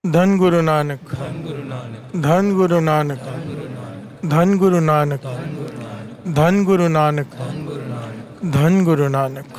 धन गुरु नानक, धन गुरु नानक, धन गुरु नानक, धन गुरु नानक, धन गुरु नानक।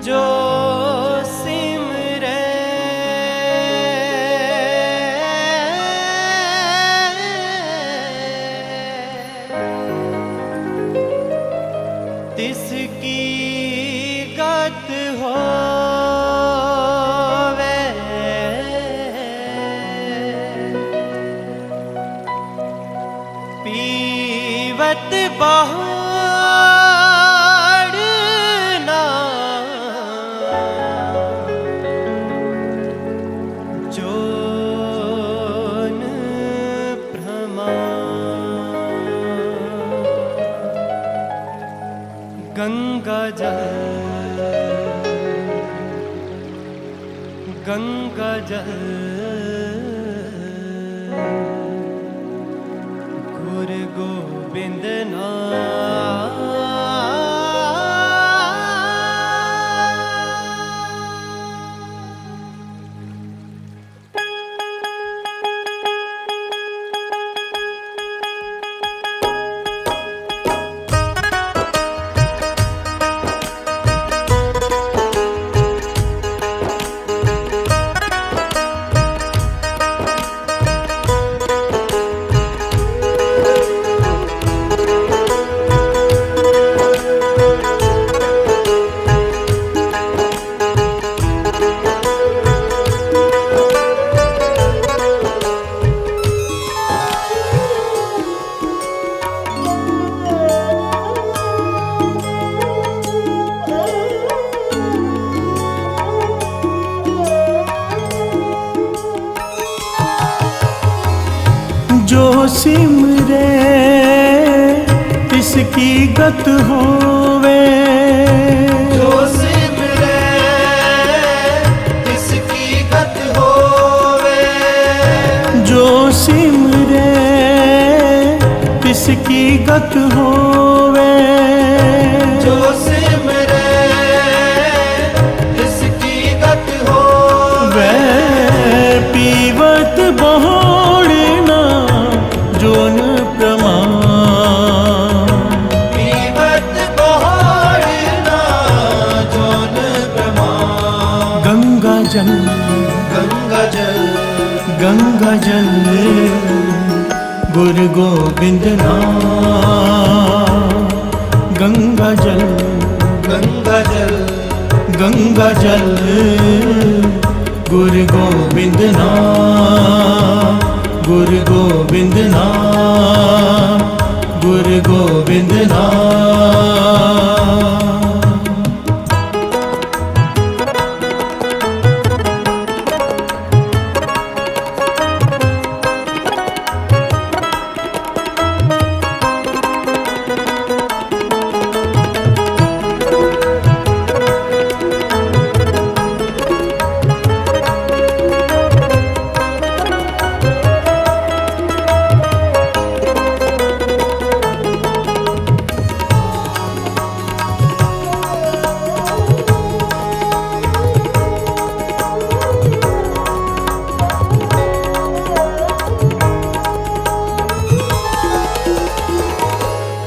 जो सिमरे तिसकी गत होवे, पीवत बहु गंगा जल, गंगा जल, गुरु गोविंद नाम। जो सिमरे तिसकी गत होवे, जो सिमरे तिसकी गत होवे, जो सिमरे तिसकी गत होवे, जो सिमरे तिसकी गत होवे, पीवत बहुड़ना जोन प्रमाण, पीवत बहुड़ना जोन प्रमाण। गंगा जल, गंगा जल, गंगा जल, गुरु गोविंद नाम। गंगा जल, गंगा जल, गंगा जल, गुरु गोविंद नाम, गुरु गोविंद नाम, गुरु गोविंद नाम।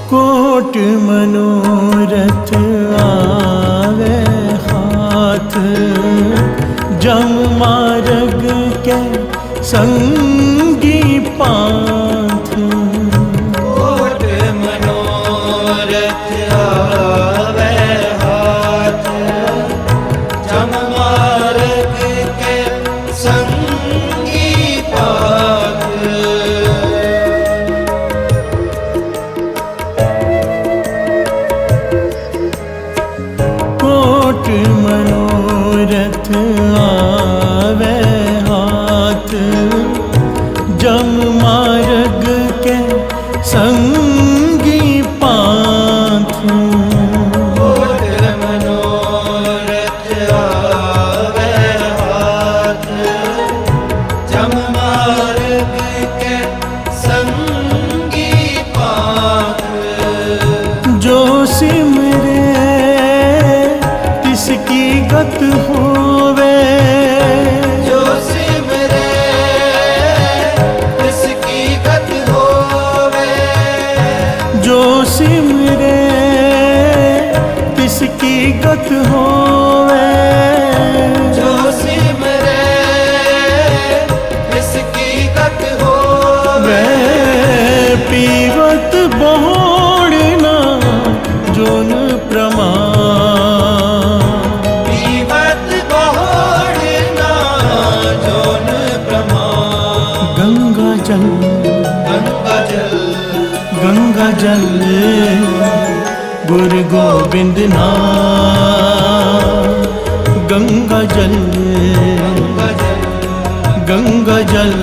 कोट मनोरथ आवे हाथ, जम मार्ग के संग मनोरथ आवे हाथ, जम मार्ग के संगी पाथ। मनोरथ आवे हाथ, जम मार्ग के संगी पाथ। जो सिमरे तिसकी गत होवे, जो सिमरे तिसकी गत होवे। जो सिमरे तिसकी गत होवे। जो सिमरे तिसकी गत होवे। पीवत बोड़ना जोन प्रमाण, पीवत बोड़ना जोन प्रमाण। गंगा जल गंगा जल, गंगा जल गुरु गोविंद नाम। गंगा जल गंगा जल, गंगा जल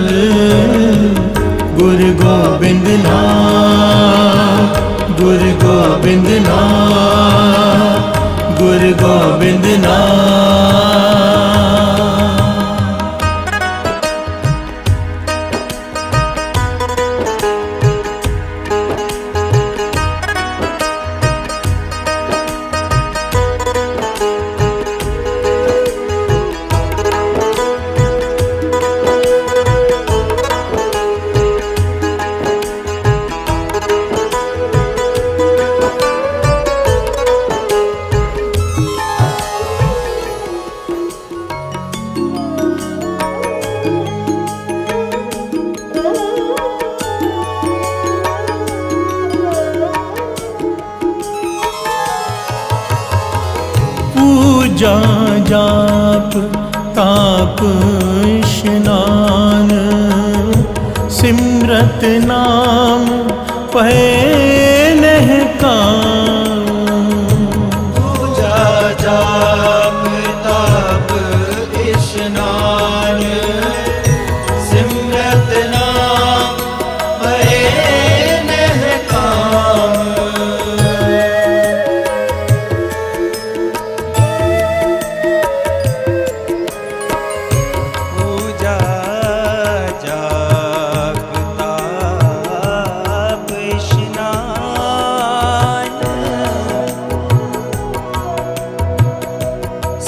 गुरु गोविंद नाम। गुरु गोविंद नाम, गुरु गोविंद नाम। पूजा जाप ताप स्नान, सिमरत नाम पहले काम। पूजा जाप ताप स्नान, सिमरत नाम पहले काम। पूजा जाप ताप स्नान,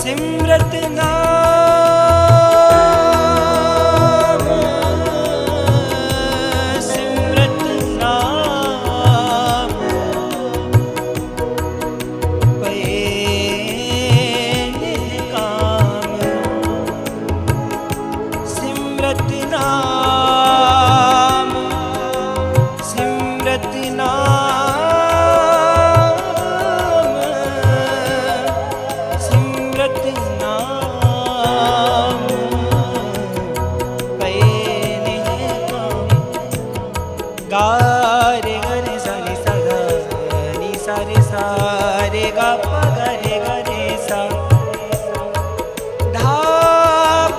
सिमरत नाम, सिमरत नाम पहले काम। सिमरत नाम, सिमरत नाम, सिमरत नाम पहले काम। गा रे ग रे सा रे सा गा नी सा रे सा रे गा पा गा रे सा। धा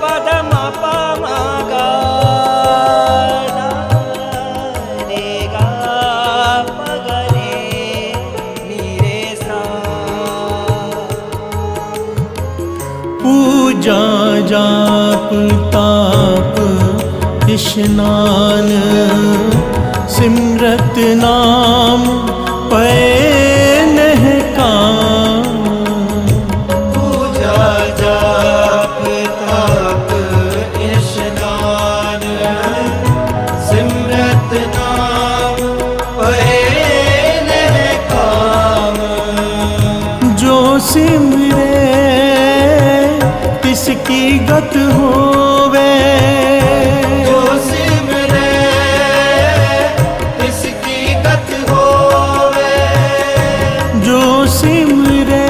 पा ध मा पा मा गा धा रे गा पा गा रे नी रे सा। पूजा जाप ताप स्नान, सिमरत नाम पहले काम। पूजा जाप ताप स्नान, सिमरत नाम पहले काम। जो सिमरे तिसकी गत होवे। जो सिमरे तिसकी गत होवे। जो सिमरे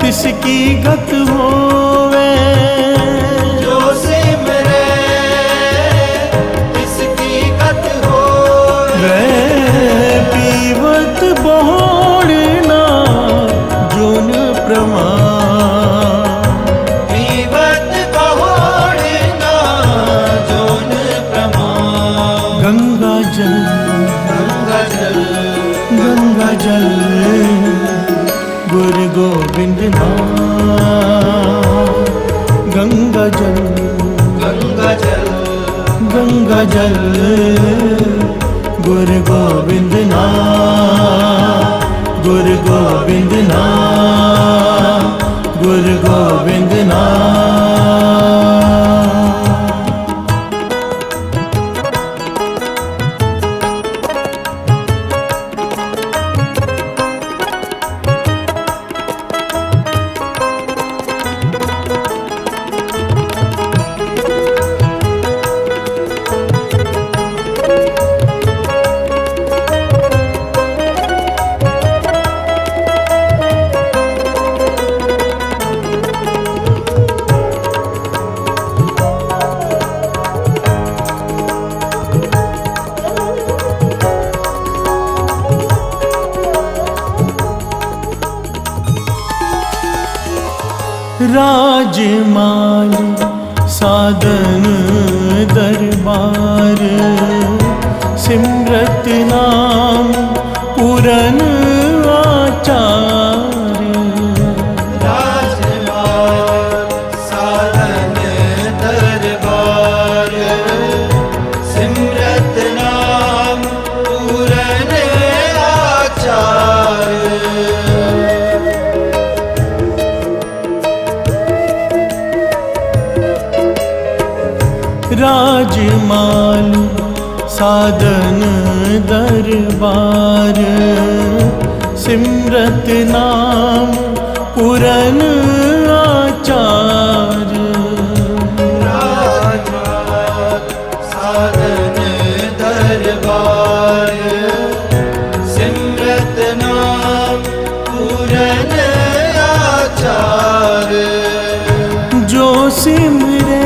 तिसकी गत होवे। जो सिमरे तिसकी गत होवे। पीवत बोड़ना जोन प्रमाण, गोविंद नाम गंगा जल गंगा जल गंगा जल गुरु गोविंद नाम गुरु गोविंद नाम गुरु गोविंद नाम। राजमाल साधन दरबार सिमरत नाम पूरन आचार्य। राजमाल साधन दरबार सिमरत नाम पूरन आचार्य। राजमाल साधन दरबार सिमरत नाम पूरन आचार्य। राजमाल साधन दरबार सिमरत नाम पूरन आचार्य। जो सिमरे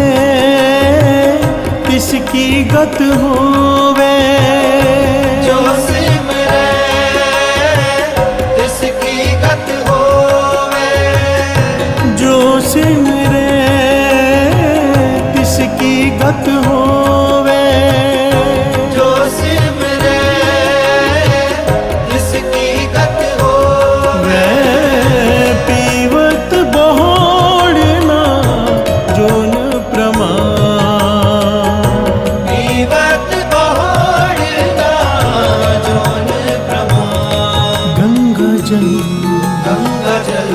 तिसकी गत होवे जो सिमरे तिसकी गत होवे। जो सिमरे तिसकी गत होवे। जो सिमरे तिसकी गत होवे। पीवत बहोड़ना जोन प्रमाण। पीवत बहोड़ना जोन प्रमाण। गंगा जल गंगा जल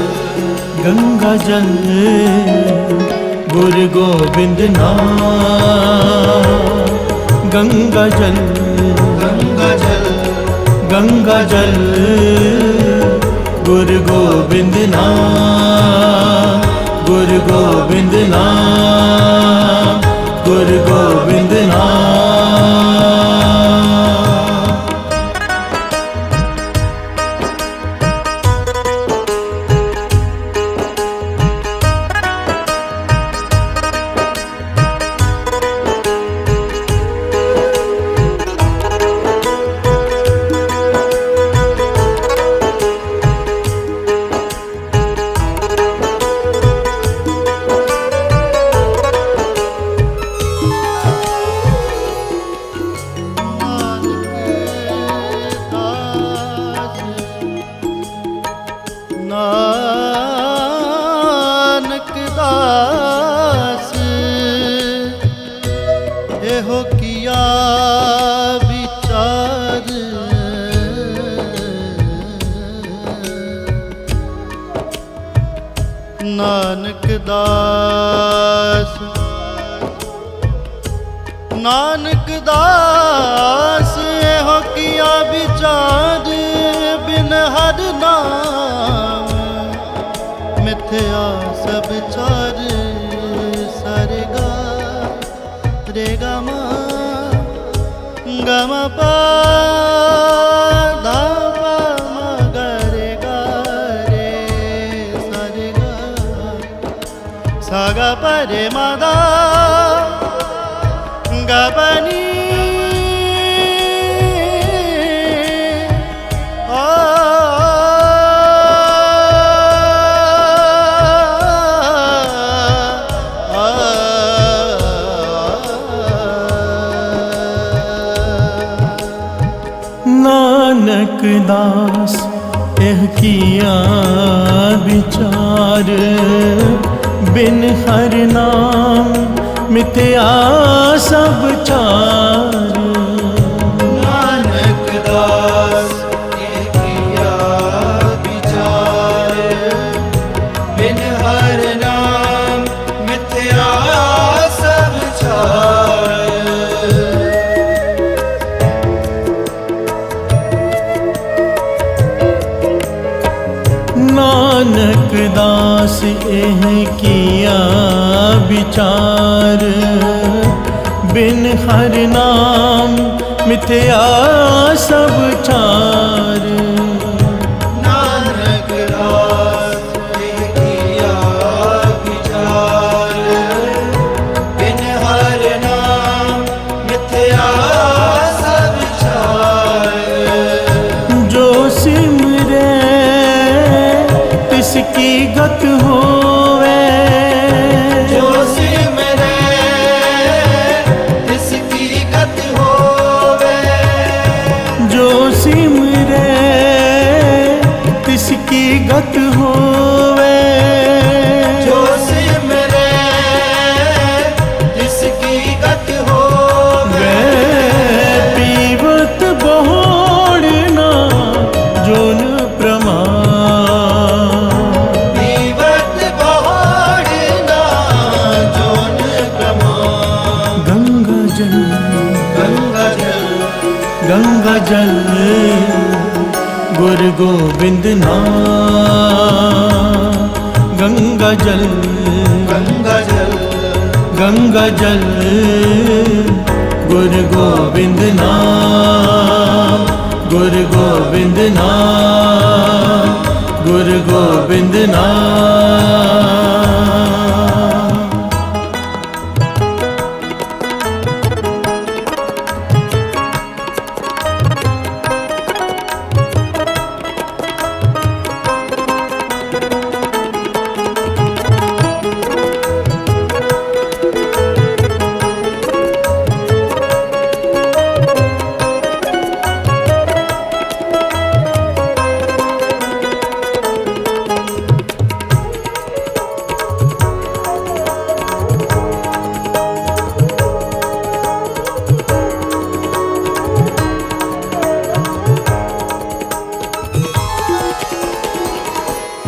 गंगा जल गुरु गोविंद नाम गंगा जल गंगा जल गंगा जल गुरु गोविंद नाम गुरु गोविंद नाम गुरु गोविंद नाम। नानक दास एहो किया विचार। नानक दास नानक दास एहो किया विचार। बिन हर नाम मिथ्या सब चार। सारे गा रे गा मा गा मा पा धा पा मा गा रे सारे गा सा गा पा रे मा दा गा पा नी। नानक दास एह किया विचार बिन हर नाम मिथ्या सब चार। नानक दास ये किया विचार बिन हर नाम मिथ्या सब चार। नानक दास एह किया विचार बिन हर नाम मिथ्या सब चार। नानक दास ये किया विचार बिन हर नाम मिथ्या सब चार। जो सिमरे तिसकी गत होवे, जो सिमरे तिसकी गत होवे। जो सिमरे तिसकी गत होवे। जो सिमरे तिसकी गत होवे। पीवत बहुड़ना जोन प्रमाण। पीवत बहुड़ना जोन प्रमाण। गंगा जल गंगा जल गंगा जल गुरु गोविंद नाम। गंगा जल गंगा जल गंगा जल गुरु गोविंद नाम। गुरु गोविंद नाम। गुरु गोविंद नाम।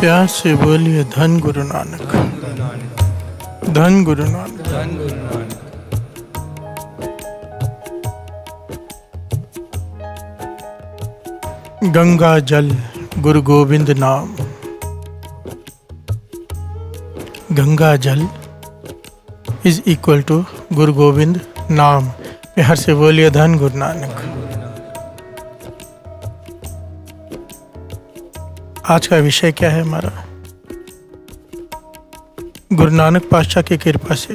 प्यार से बोलिए धन गुरु नानक। धन गुरु नानक। धन गुरु नानक। गंगा जल गुरु गोविंद नाम। गंगा जल इज इक्वल टू गुरु गोविंद नाम। प्यार से बोलिए धन गुरु नानक। आज का विषय क्या है हमारा? गुरु नानक पातशाह की कृपा से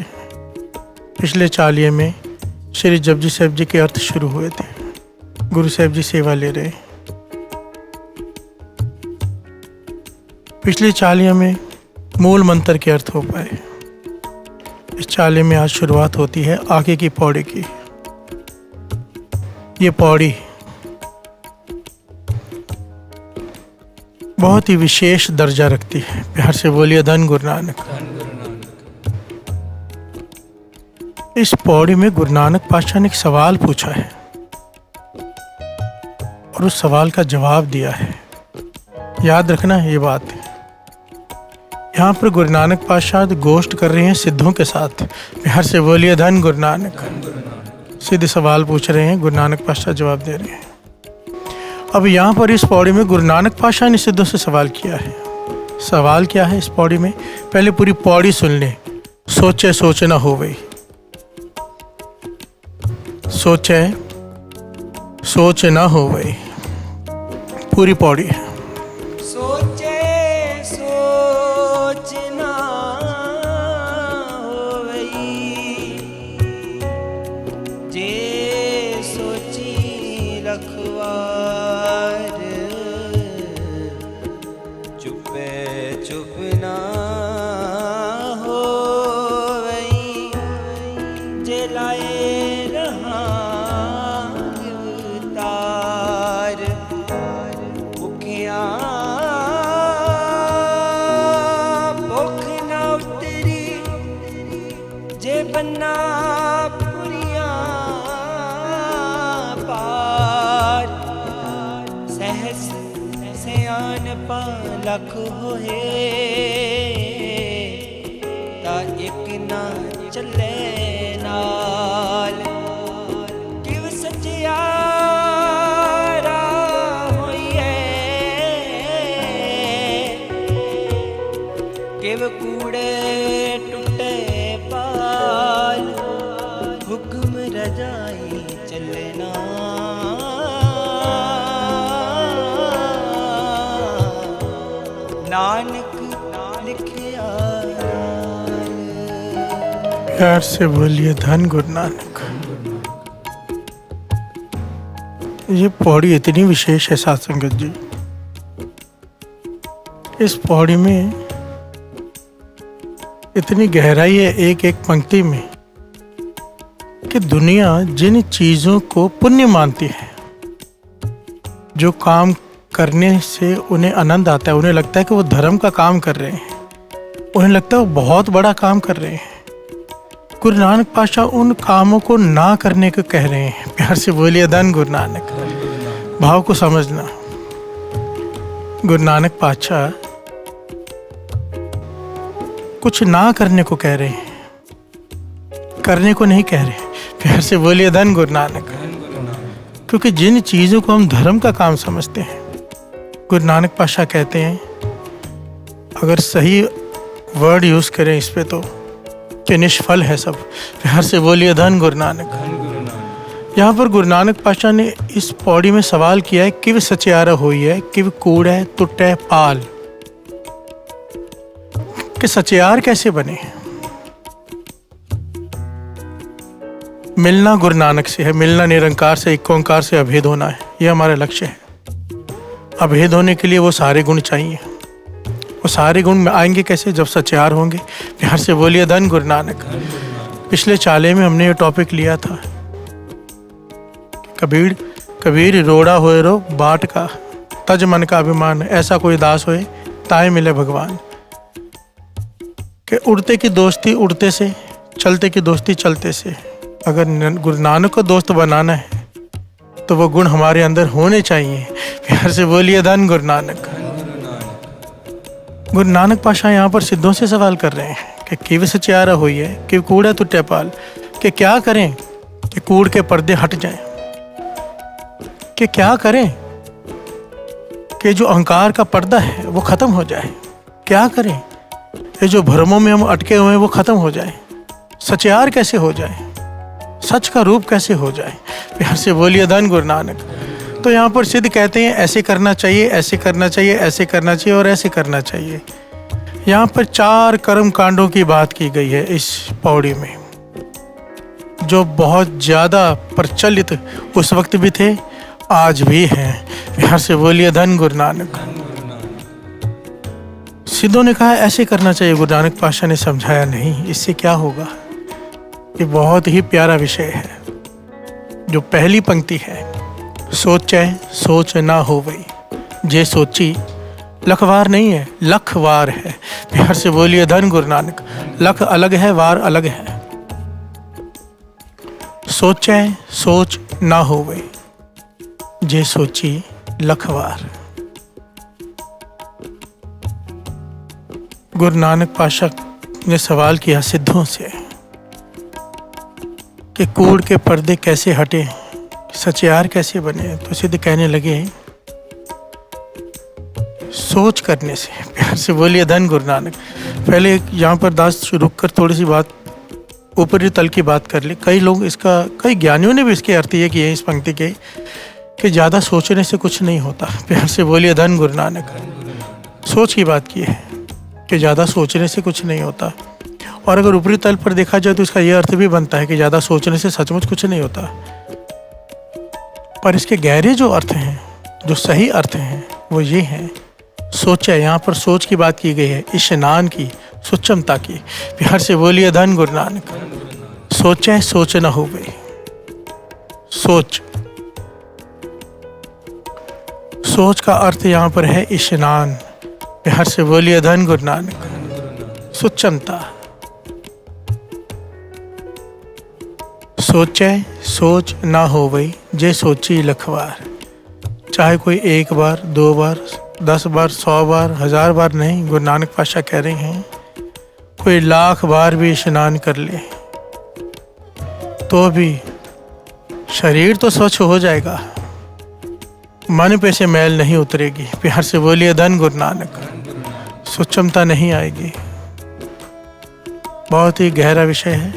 पिछले चालिये में श्री जपजी साहिब जी के अर्थ शुरू हुए थे। गुरु साहिब जी सेवा ले रहे। पिछले चालिये में मूल मंत्र के अर्थ हो पाए। इस चालिये में आज शुरुआत होती है आगे की पौड़ी की। ये पौड़ी बहुत ही विशेष दर्जा रखती है। प्यार से बोलिए धन गुरु नानक। धन गुरु नानक। इस पौड़ी में गुरु नानक पातशाह ने एक सवाल पूछा है और उस सवाल का जवाब दिया है। याद रखना ये बात। यहाँ पर गुरु नानक पातशाह गोष्ठ कर रहे हैं सिद्धों के साथ। प्यार से बोलिए धन गुरु नानक। धन गुरु नानक। सीधे सवाल पूछ रहे हैं, गुरु नानक पातशाह जवाब दे रहे हैं। अब यहाँ पर इस पौड़ी में गुरु नानक पातशाह ने सिद्धों से सवाल किया है। सवाल क्या है इस पौड़ी में? पहले पूरी पौड़ी सुन ले। सोचे सोच न होवे। सोचे सोच न होवे। पूरी पौड़ी। सोचे सोच ना होवई, जे सोची लखवार, चुपे चुप ना होवई, जे लाए रहा तार, भुखिया होए ता एक ना चले नाल किव सचियारा होइए किव कूड़े टुटे पाल हुक्म रजाई चलना नानक लिखिया प्यार से बोलिए धन गुरु नानक। ये पौड़ी इतनी विशेष है साथ संगत जी। इस पौड़ी में इतनी गहराई है एक एक पंक्ति में कि दुनिया जिन चीजों को पुण्य मानती है, जो काम करने से उन्हें आनंद आता है, उन्हें लगता है कि वो धर्म का काम कर रहे हैं, उन्हें लगता है वो बहुत बड़ा काम कर रहे हैं, गुरु नानक पातशाह उन कामों को ना करने को कह रहे हैं। प्यार से बोलिए धन गुरु नानक। भाव को समझना, गुरु नानक पातशाह कुछ ना करने को कह रहे हैं, करने को नहीं कह रहे। प्यार से बोलिए धन गुरु नानक। क्योंकि जिन चीज़ों को हम धर्म का काम समझते हैं, गुरु नानक पातशाह कहते हैं, अगर सही वर्ड यूज़ करें इस पे तो कि निष्फल है सब। प्यार से बोलिए धन गुरु नानक। यहाँ पर गुरु नानक पातशाह ने इस पौड़ी में सवाल किया है, किव सचियारा हुई है, किव कूड़े टुटे पाल, कि सचियार कैसे बने। मिलना गुरु नानक से है, मिलना निरंकार से, एक ओंकार से अभेद होना है, यह हमारा लक्ष्य है। अभेद होने के लिए वो सारे गुण चाहिए। वो सारे गुण में आएंगे कैसे, जब सचियार होंगे। प्यार से बोलिए धन गुरु नानक। पिछले चाले में हमने ये टॉपिक लिया था, कबीर कबीर रोड़ा होए रो बाट का, तज मन का अभिमान, ऐसा कोई दास होए ताए मिले भगवान। कि उड़ते की दोस्ती उड़ते से, चलते की दोस्ती चलते से। अगर गुरु नानक को दोस्त बनाना है तो वो गुण हमारे अंदर होने चाहिए। प्यार से बोलिए धन गुरु नानक। गुरु नानक पातशाह यहाँ पर सिद्धों से सवाल कर रहे हैं कि किव सचियारा हुई है, कि कूड़ा टुटे पाल, कि क्या करें कि कूड़ के पर्दे हट जाएं, कि क्या करें कि जो अहंकार का पर्दा है वो खत्म हो जाए, क्या करें ये जो भ्रमों में हम अटके हुए हैं वो खत्म हो जाए, सचियार कैसे हो जाए, सच का रूप कैसे हो जाए। प्यार से बोलिए धन गुरु नानक। तो यहाँ पर सिद्ध कहते हैं ऐसे करना चाहिए, ऐसे करना चाहिए, ऐसे करना चाहिए और ऐसे करना चाहिए। यहाँ पर 4 कर्म कांडों की बात की गई है इस पौड़ी में, जो बहुत ज़्यादा प्रचलित उस वक्त भी थे, आज भी हैं। प्यार से बोलिए धन गुरु नानक। सिद्धों ने कहा ऐसे करना चाहिए, गुरु नानक पातशाह ने समझाया नहीं, इससे क्या होगा। ये बहुत ही प्यारा विषय है। जो पहली पंक्ति है, सोचे सोच ना हो वही, जे सोची, लखवार नहीं है, लखवार है। प्यार से बोलिए धन गुरु नानक। लख अलग है, वार अलग है। सोचे सोच ना हो वही, जे सोची लखवार। गुरु नानक पातशाह ने सवाल किया सिद्धों से कि कूड़ के पर्दे कैसे हटे, सचियार कैसे बने। तो सिद्ध कहने लगे सोच करने से। प्यार से बोलिए धन गुरु नानक। पहले यहाँ पर दास रुक कर थोड़ी सी बात ऊपरी तल की बात कर ले। कई लोग इसका, कई ज्ञानियों ने भी इसके अर्थ ये किए इस पंक्ति के कि ज़्यादा सोचने से कुछ नहीं होता। प्यार से बोलिए धन गुरु नानक। सोच की बात की है कि ज़्यादा सोचने से कुछ नहीं होता। और अगर ऊपरी तल पर देखा जाए तो इसका यह अर्थ भी बनता है कि ज़्यादा सोचने से सचमुच कुछ नहीं होता। पर इसके गहरे जो अर्थ हैं, जो सही अर्थ हैं, वो ये हैं। सोचे, यहाँ पर सोच की बात की गई है, इश्नान की, सुचमता की। प्यार से बोलिए धन गुरु नानक। सोचे सोच न हो गई। सोच, सोच का अर्थ यहाँ पर है इश्नान। प्यार से बोलिए धन गुरु नानक। सुचमता, सोचे सोच ना हो वही, जे सोची लखवार। चाहे कोई 1 बार 2 बार 10 बार, 100 बार, 1000 बार नहीं, गुरु नानक पातशाह कह रहे हैं कोई 1,00,000 बार भी स्नान कर ले तो भी शरीर तो स्वच्छ हो जाएगा, मन पे से मैल नहीं उतरेगी। प्यार से बोलिए धन गुरु नानक। सूक्ष्मता नहीं आएगी। बहुत ही गहरा विषय है,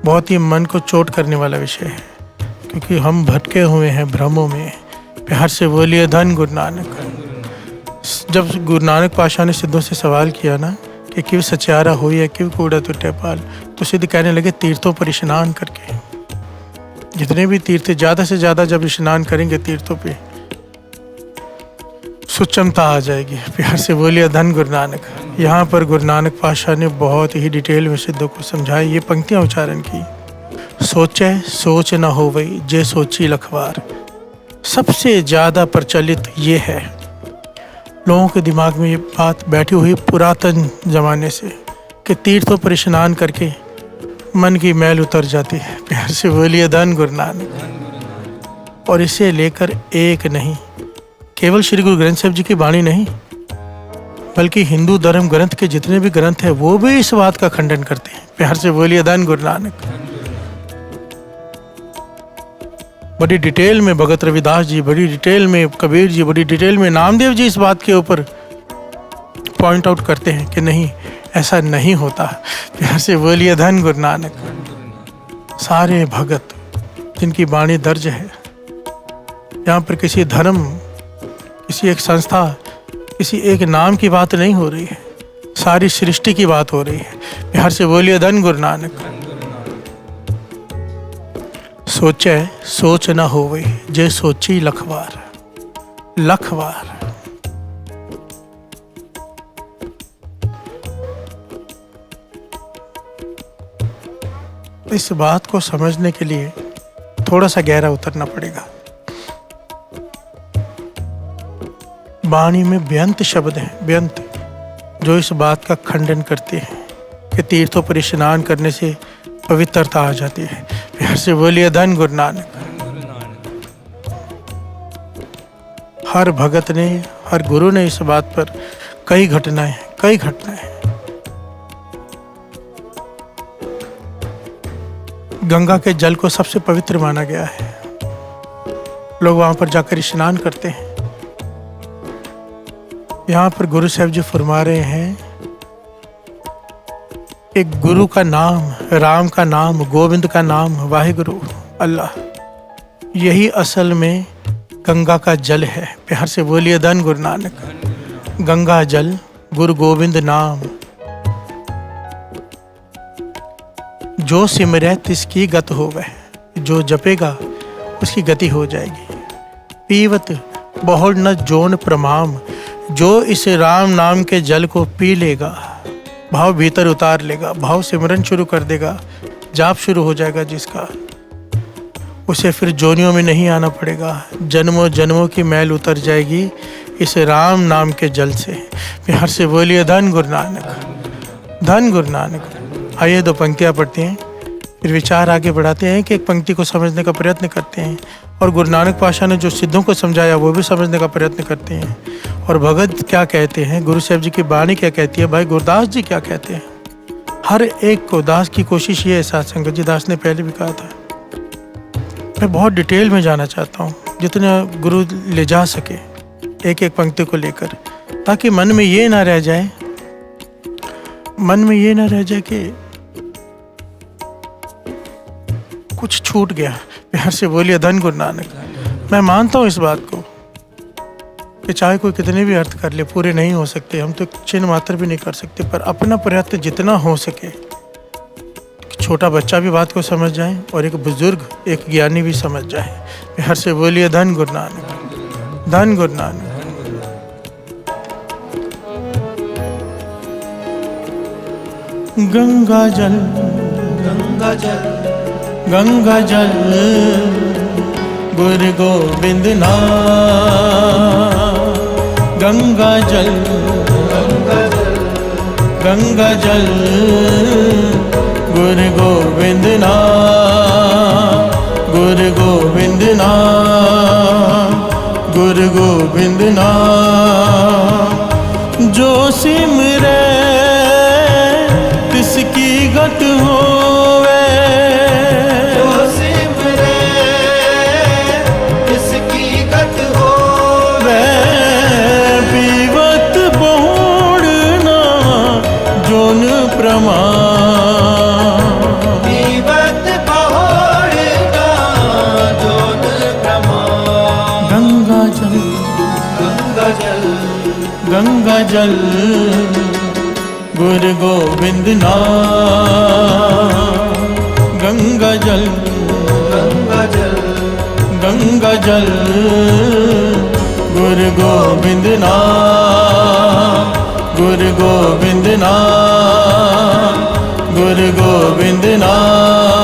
बहुत ही मन को चोट करने वाला विषय है, क्योंकि हम भटके हुए हैं भ्रमों में। प्यार से बोलिए धन गुरु नानक। जब गुरु नानक पातशाह ने सिद्धों से सवाल किया ना कि क्यों सचारा हो या क्यों कूड़ा टूटे पाल, तो सिद्ध कहने लगे तीर्थों पर स्नान करके। जितने भी तीर्थ, ज़्यादा से ज़्यादा जब स्नान करेंगे तीर्थों पे, सूक्ष्मता आ जाएगी। प्यार से बोलिए धन गुरु नानक। यहाँ पर गुरु नानक पातशाह ने बहुत ही डिटेल में सिद्धों को समझाया, ये पंक्तियाँ उच्चारण की। सोचे सोच न हो वही जे सोची लखवार। सबसे ज़्यादा प्रचलित ये है, लोगों के दिमाग में ये बात बैठी हुई पुरातन ज़माने से कि तीर्थों पर स्नान करके मन की मैल उतर जाती है। प्यार से बोलिए धन गुरु नानक। और इसे लेकर एक नहीं, केवल श्री गुरु ग्रंथ साहिब जी की वाणी नहीं, बल्कि हिंदू धर्म ग्रंथ के जितने भी ग्रंथ हैं वो भी इस बात का खंडन करते हैं। प्यार से बोलिए धन गुरु नानक। बड़ी डिटेल में भगत रविदास जी, बड़ी डिटेल में कबीर जी, बड़ी डिटेल में नामदेव जी इस बात के ऊपर पॉइंट आउट करते हैं कि नहीं, ऐसा नहीं होता। प्यार से बोलिए धन गुरु नानक। सारे भगत जिनकी वाणी दर्ज है, यहाँ पर किसी धर्म, किसी एक संस्था, किसी एक नाम की बात नहीं हो रही है, सारी सृष्टि की बात हो रही है। प्यार से बोलिए धन गुरु नानक। सोचे सोच न होवे जे सोची लखवार। लखवार इस बात को समझने के लिए थोड़ा सा गहरा उतरना पड़ेगा। वाणी में व्यंत शब्द हैं, व्यंत, जो इस बात का खंडन करते हैं कि तीर्थों पर स्नान करने से पवित्रता आ जाती है। प्यार से बोलिए धन गुरु नानक। हर भगत ने, हर गुरु ने इस बात पर कई घटनाएं गंगा के जल को सबसे पवित्र माना गया है। लोग वहां पर जाकर स्नान करते हैं। यहाँ पर गुरु साहब जी फरमा रहे हैं, एक गुरु का नाम, राम का नाम, गोविंद का नाम, वाहिगुरु अल्लाह, यही असल में गंगा का जल है। प्यार से बोलिए धन गुरु नानक। गंगा जल, गुरु गोविंद नाम, जो सिमरे तिसकी गत होवे। जो जपेगा उसकी गति हो जाएगी। पीवत बहुल न जोन प्रमाम। जो इस राम नाम के जल को पी लेगा, भाव भीतर उतार लेगा, भाव सिमरन शुरू कर देगा, जाप शुरू हो जाएगा जिसका, उसे फिर जोनियों में नहीं आना पड़ेगा। जन्मों जन्मों की मैल उतर जाएगी इस राम नाम के जल से। प्यार से बोलिए धन गुरु नानक। धन गुरु नानक। आइए दो पंक्तियाँ पढ़ते हैं, फिर विचार आगे बढ़ाते हैं कि एक पंक्ति को समझने का प्रयत्न करते हैं, और गुरु नानक पातशाह ने जो सिद्धों को समझाया वो भी समझने का प्रयत्न करते हैं, और भगत क्या कहते हैं, गुरु साहब जी की वाणी क्या कहती है, भाई गुरदास जी क्या कहते हैं। हर एक को दास की कोशिश ये है, साथ संगत जी दास ने पहले भी कहा था। मैं बहुत डिटेल में जाना चाहता हूँ, जितना गुरु ले जा सके एक एक पंक्ति को लेकर, ताकि मन में ये ना रह जाए, कि कुछ छूट गया। प्यार से बोलिए धन गुरु नानक। मैं मानता हूँ इस बात को कि चाहे कोई कितने भी अर्थ कर ले, पूरे नहीं हो सकते, हम तो चिन्ह मात्र भी नहीं कर सकते, पर अपना प्रयत्न जितना हो सके, छोटा बच्चा भी बात को समझ जाए और एक बुजुर्ग, एक ज्ञानी भी समझ जाए। प्यार से बोलिए धन गुरु नानक। धन गुरु नानक। गंगा जल, गंगा जल, गंगा जल, गुरु गोविंद नाम। गंगा जल, गंगा जल, गंगा जल, गुरु गोविंद नाम। गुरु गोविंद नाम, गुरु गोविंद नाम, जो सिमरे तिसकी गत होवे, जो सिमरे इसकी गत होवे, पीवत बोड़ना जोन प्रमाण, पीवत बहुड़ना जोन प्रमाण। गंगा जल गंगा जल गंगा जल गुरु गोविंद नाम, गंगा जल गंगा जल गंगा जल गुरु गोविंद नाम, गुरु गोविंद नाम, गुरु गोविंद नाम।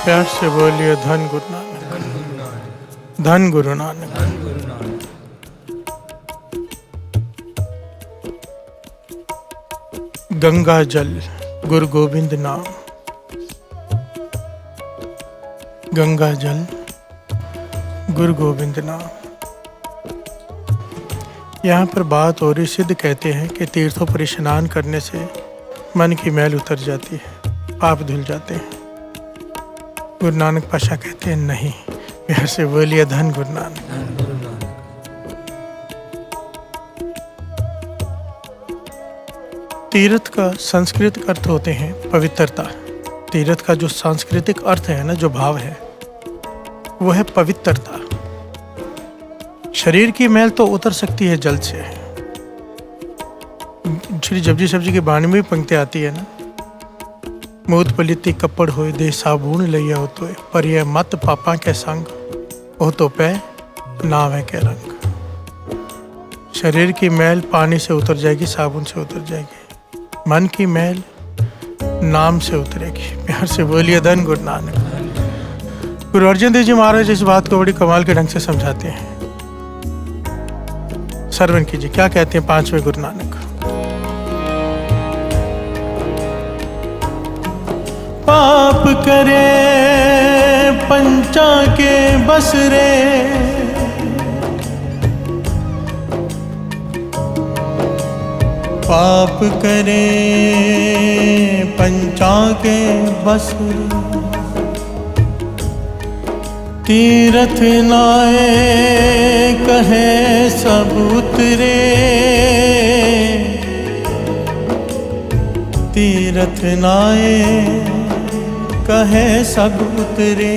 प्यार से बोलिए धन गुरु नानक, धन गुरु नानक। गंगा जल गुरु गोविंद नाम, गंगा जल गुरु गोविंद नाम। यहाँ पर बात हो रही, सिद्ध कहते हैं कि तीर्थों पर स्नान करने से मन की मैल उतर जाती है, पाप धुल जाते हैं। गुरु नानक पाशा कहते हैं नहीं। प्यार से बोलिए धन गुरु नानक। तीर्थ का सांस्कृतिक अर्थ होते हैं पवित्रता। तीर्थ का जो सांस्कृतिक अर्थ है ना, जो भाव है, वो है पवित्रता। शरीर की मैल तो उतर सकती है जल से। श्री जपजी साहब जी की बाणी में भी पंक्ति आती है ना, मूत पलिति कपड़ होए दे साबुन लइया हो तो, पर यह मत पापा के संग हो तो पै नाव है के रंग। शरीर की मैल पानी से उतर जाएगी, साबुन से उतर जाएगी, मन की मैल नाम से उतरेगी। प्यार से बोलिए धन गुरु नानक। गुरु अर्जन देव जी महाराज इस बात को बड़ी कमाल के ढंग से समझाते हैं। श्रवण कीजिए क्या कहते हैं पांचवें गुरु नानक। पाप करे पंचा के बसरे, पाप करे पंचा के बसरे, तीरथ नाए कहे सब उतरे, तीरथ नाए कहे सब उतरे।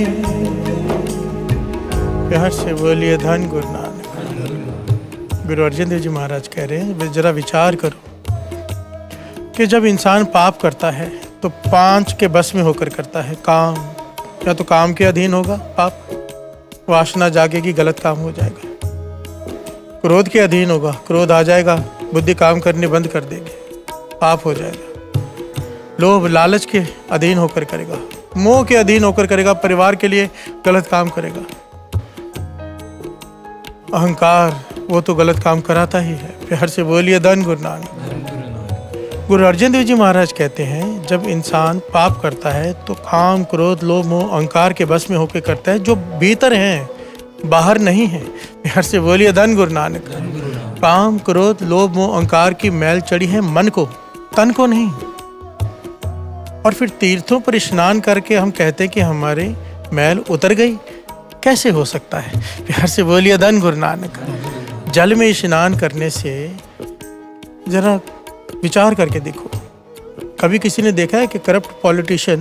प्यार से बोलिए धन गुरु नानक। गुरु अर्जन देव जी महाराज कह रहे हैं, जरा विचार करो कि जब इंसान पाप करता है तो पांच के बस में होकर करता है। काम, या तो काम के अधीन होगा पाप, वासना जागेगी, गलत काम हो जाएगा। क्रोध के अधीन होगा, क्रोध आ जाएगा, बुद्धि काम करनी बंद कर देगी, पाप हो जाएगा। लोभ लालच के अधीन होकर करेगा, मोह के अधीन होकर करेगा, परिवार के लिए गलत काम करेगा। अहंकार, वो तो गलत काम कराता ही है। प्यार से बोलिए धन गुरु नानक। गुरु अर्जन देव जी महाराज कहते हैं, जब इंसान पाप करता है तो काम, क्रोध, लोभ, मोह, अहंकार के बस में होकर करता है, जो भीतर हैं, बाहर नहीं है। प्यार से बोलिए धन गुरु नानक। काम, क्रोध, लोभ, मोह, अहंकार की मैल चढ़ी है मन को, तन को नहीं। और फिर तीर्थों पर स्नान करके हम कहते हैं कि हमारी मैल उतर गई, कैसे हो सकता है? प्यार से बोलिए धन गुरु नानक। जल में स्नान करने से जरा विचार करके देखो, कभी किसी ने देखा है कि करप्ट पॉलिटिशियन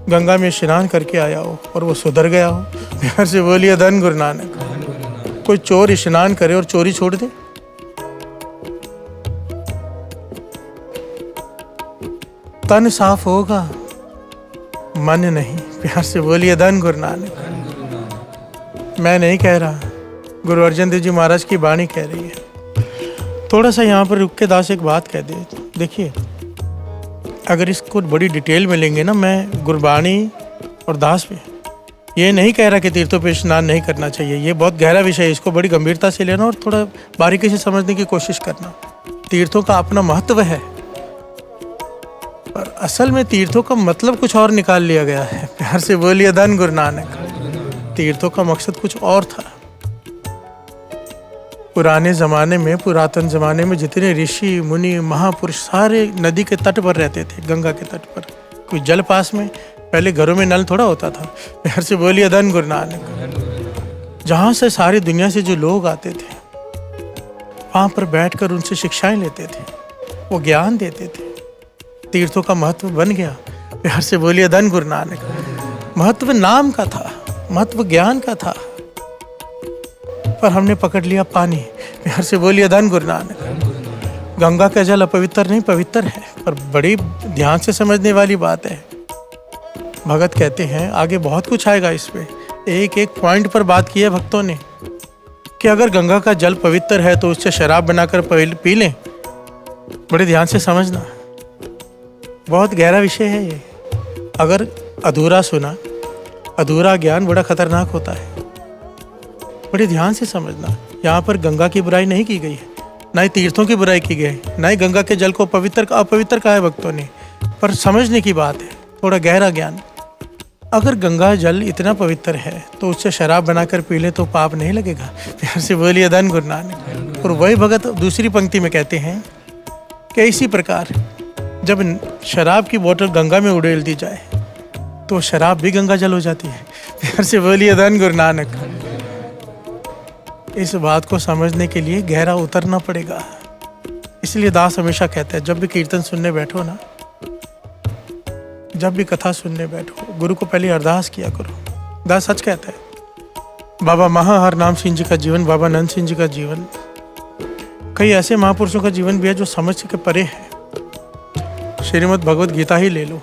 गंगा में स्नान करके आया हो और वो सुधर गया हो? प्यार से बोलिए धन गुरु नानक। कोई चोर स्नान करे और चोरी छोड़ दे? तन साफ होगा, मन नहीं। प्यार से बोलिए धन गुरु नानक। मैं नहीं कह रहा, गुरु अर्जन देव जी महाराज की वाणी कह रही है। थोड़ा सा यहाँ पर रुक के दास एक बात कह दे। देखिए, अगर इसको बड़ी डिटेल में लेंगे ना, मैं गुरबाणी और दास में ये नहीं कह रहा कि तीर्थों पे स्नान नहीं करना चाहिए, ये बहुत गहरा विषय है, इसको बड़ी गंभीरता से लेना और थोड़ा बारीकी से समझने की कोशिश करना। तीर्थों का अपना महत्व है, पर असल में तीर्थों का मतलब कुछ और निकाल लिया गया है। प्यार से बोलिए धन गुरु नानक। तीर्थों का मकसद कुछ और था। पुराने ज़माने में, पुरातन ज़माने में जितने ऋषि मुनि महापुरुष सारे नदी के तट पर रहते थे, गंगा के तट पर। कोई जल पास में, पहले घरों में नल थोड़ा होता था। प्यार से बोलिए धन गुरु नानक। जहाँ से सारी दुनिया से जो लोग आते थे, वहाँ पर बैठकर उनसे शिक्षाएं लेते थे, वो ज्ञान देते थे। तीर्थों का महत्व बन गया। प्यार से बोलिए धन गुरु नानक। महत्व नाम का था, महत्व ज्ञान का था, पर हमने पकड़ लिया पानी। प्यार से बोलिए धन गुरु नानक। गंगा का जल अपवित्र नहीं, पवित्र है, पर बड़ी ध्यान से समझने वाली बात है। भगत कहते हैं, आगे बहुत कुछ आएगा इस पे, एक एक पॉइंट पर बात की है भक्तों ने कि अगर गंगा का जल पवित्र है तो उससे शराब बनाकर पी लें। बड़े ध्यान से समझना, बहुत गहरा विषय है ये। अगर अधूरा सुना, अधूरा ज्ञान बड़ा खतरनाक होता है। बड़े ध्यान से समझना, यहाँ पर गंगा की बुराई नहीं की गई है, ना ही तीर्थों की बुराई की गई है, ना ही गंगा के जल को अपवित्र कहा है भक्तों ने, पर समझने की बात है, थोड़ा गहरा ज्ञान। अगर गंगा जल इतना पवित्र है तो उससे शराब बनाकर पी ले तो पाप नहीं लगेगा। प्यार से बोलिए धन गुरु नानक। और वही भगत दूसरी पंक्ति में कहते हैं कि इसी प्रकार जब शराब की बोतल गंगा में उड़ेल दी जाए तो शराब भी गंगा जल हो जाती है। प्यार से बोलिए धन गुरु नानक। इस बात को समझने के लिए गहरा उतरना पड़ेगा। इसलिए दास हमेशा कहता है, जब भी कीर्तन सुनने बैठो ना, जब भी कथा सुनने बैठो, गुरु को पहले अरदास किया करो। दास सच कहता है। बाबा महाहर नाम सिंह जी का जीवन, बाबा नंद सिंह जी का जीवन, कई ऐसे महापुरुषों का जीवन भी है जो समझ के परे है। श्रीमद् भगवत गीता ही ले लो,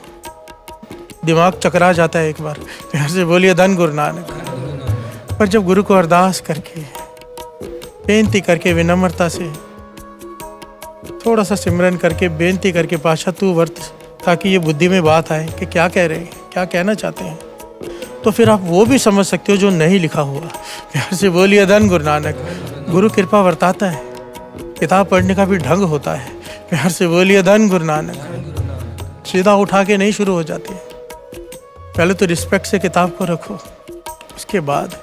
दिमाग चकरा जाता है एक बार। प्यार से बोलिए धन गुरु नानक। पर जब गुरु को अरदास करके, बेनती करके, विनम्रता से थोड़ा सा सिमरन करके, बेनती करके, पाशा तू वर्त, ताकि ये बुद्धि में बात आए कि क्या कह रहे हैं, क्या कहना चाहते हैं, तो फिर आप वो भी समझ सकते हो जो नहीं लिखा हुआ। प्यार से बोलिए धन गुरु नानक। गुरु कृपा वर्ताता है, किताब पढ़ने का भी ढंग होता है। प्यार से बोलिए धन गुरु नानक। सीधा उठा के नहीं शुरू हो जाती है, पहले तो रिस्पेक्ट से किताब को रखो, उसके बाद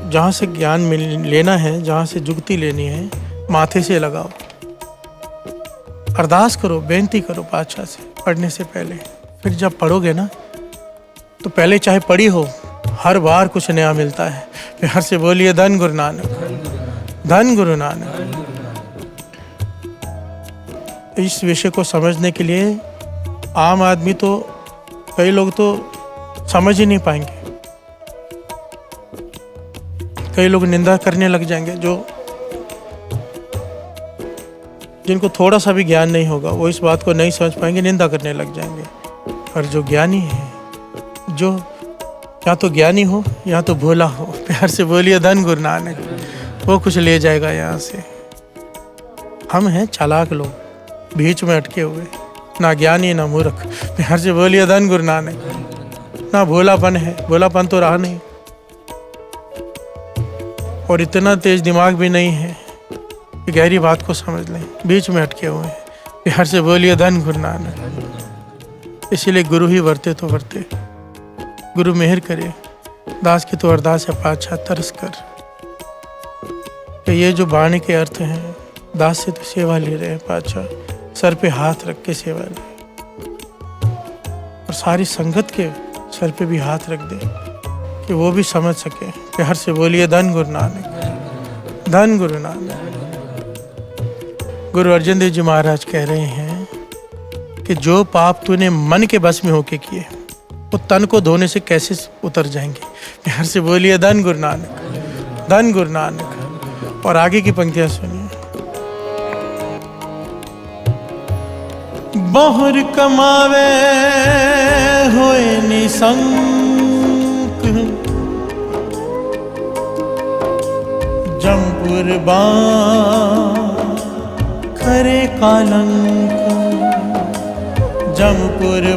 जहाँ से ज्ञान लेना है, जहाँ से जुगती लेनी है, माथे से लगाओ, अरदास करो, बेनती करो पातशाह से पढ़ने से पहले। फिर जब पढ़ोगे ना, तो पहले चाहे पढ़ी हो, हर बार कुछ नया मिलता है। प्यार से बोलिए धन गुरु नानक। धन गुरु नानक। इस विषय को समझने के लिए आम आदमी तो, कई लोग तो समझ ही नहीं पाएंगे, कई लोग निंदा करने लग जाएंगे। जिनको थोड़ा सा भी ज्ञान नहीं होगा वो इस बात को नहीं समझ पाएंगे, निंदा करने लग जाएंगे। और जो ज्ञानी है, जो या तो ज्ञानी हो या तो भोला हो, प्यार से बोलिए धन गुरु नानक, वो कुछ ले जाएगा यहाँ से। हम हैं चालाक लोग, बीच में अटके हुए, ना ज्ञानी ना मूर्ख। प्यार से बोलिए धन गुरु नानक। ना भोलापन है, भोलापन तो रहा नहीं, और इतना तेज दिमाग भी नहीं है कि गहरी बात को समझ लें, बीच में अटके हुए हैं। प्यार से बोलिए धन गुरु नानक। इसीलिए गुरु ही वर्ते तो वर्ते, गुरु मेहर करे। दास की तो अरदास है पातशाह तरस कर कि ये जो वाणी के अर्थ हैं, दास से तो सेवा ले रहे हैं पातशाह, सर पे हाथ रख के सेवा ले, और सारी संगत के सर पे भी हाथ रख दे कि वो भी समझ सके। प्यार से बोलिए धन गुरु नानक। धन गुरु नानक। गुरु अर्जन देव जी महाराज कह रहे हैं कि जो पाप तूने मन के बस में होके किए, वो तन को धोने से कैसे उतर जाएंगे। प्यार से बोलिए धन गुरु नानक। धन गुरु नानक। और आगे की पंक्तियां सुनिए। बहुर कमावे होए निसंक, जमपुर करे कालंक, जमपुर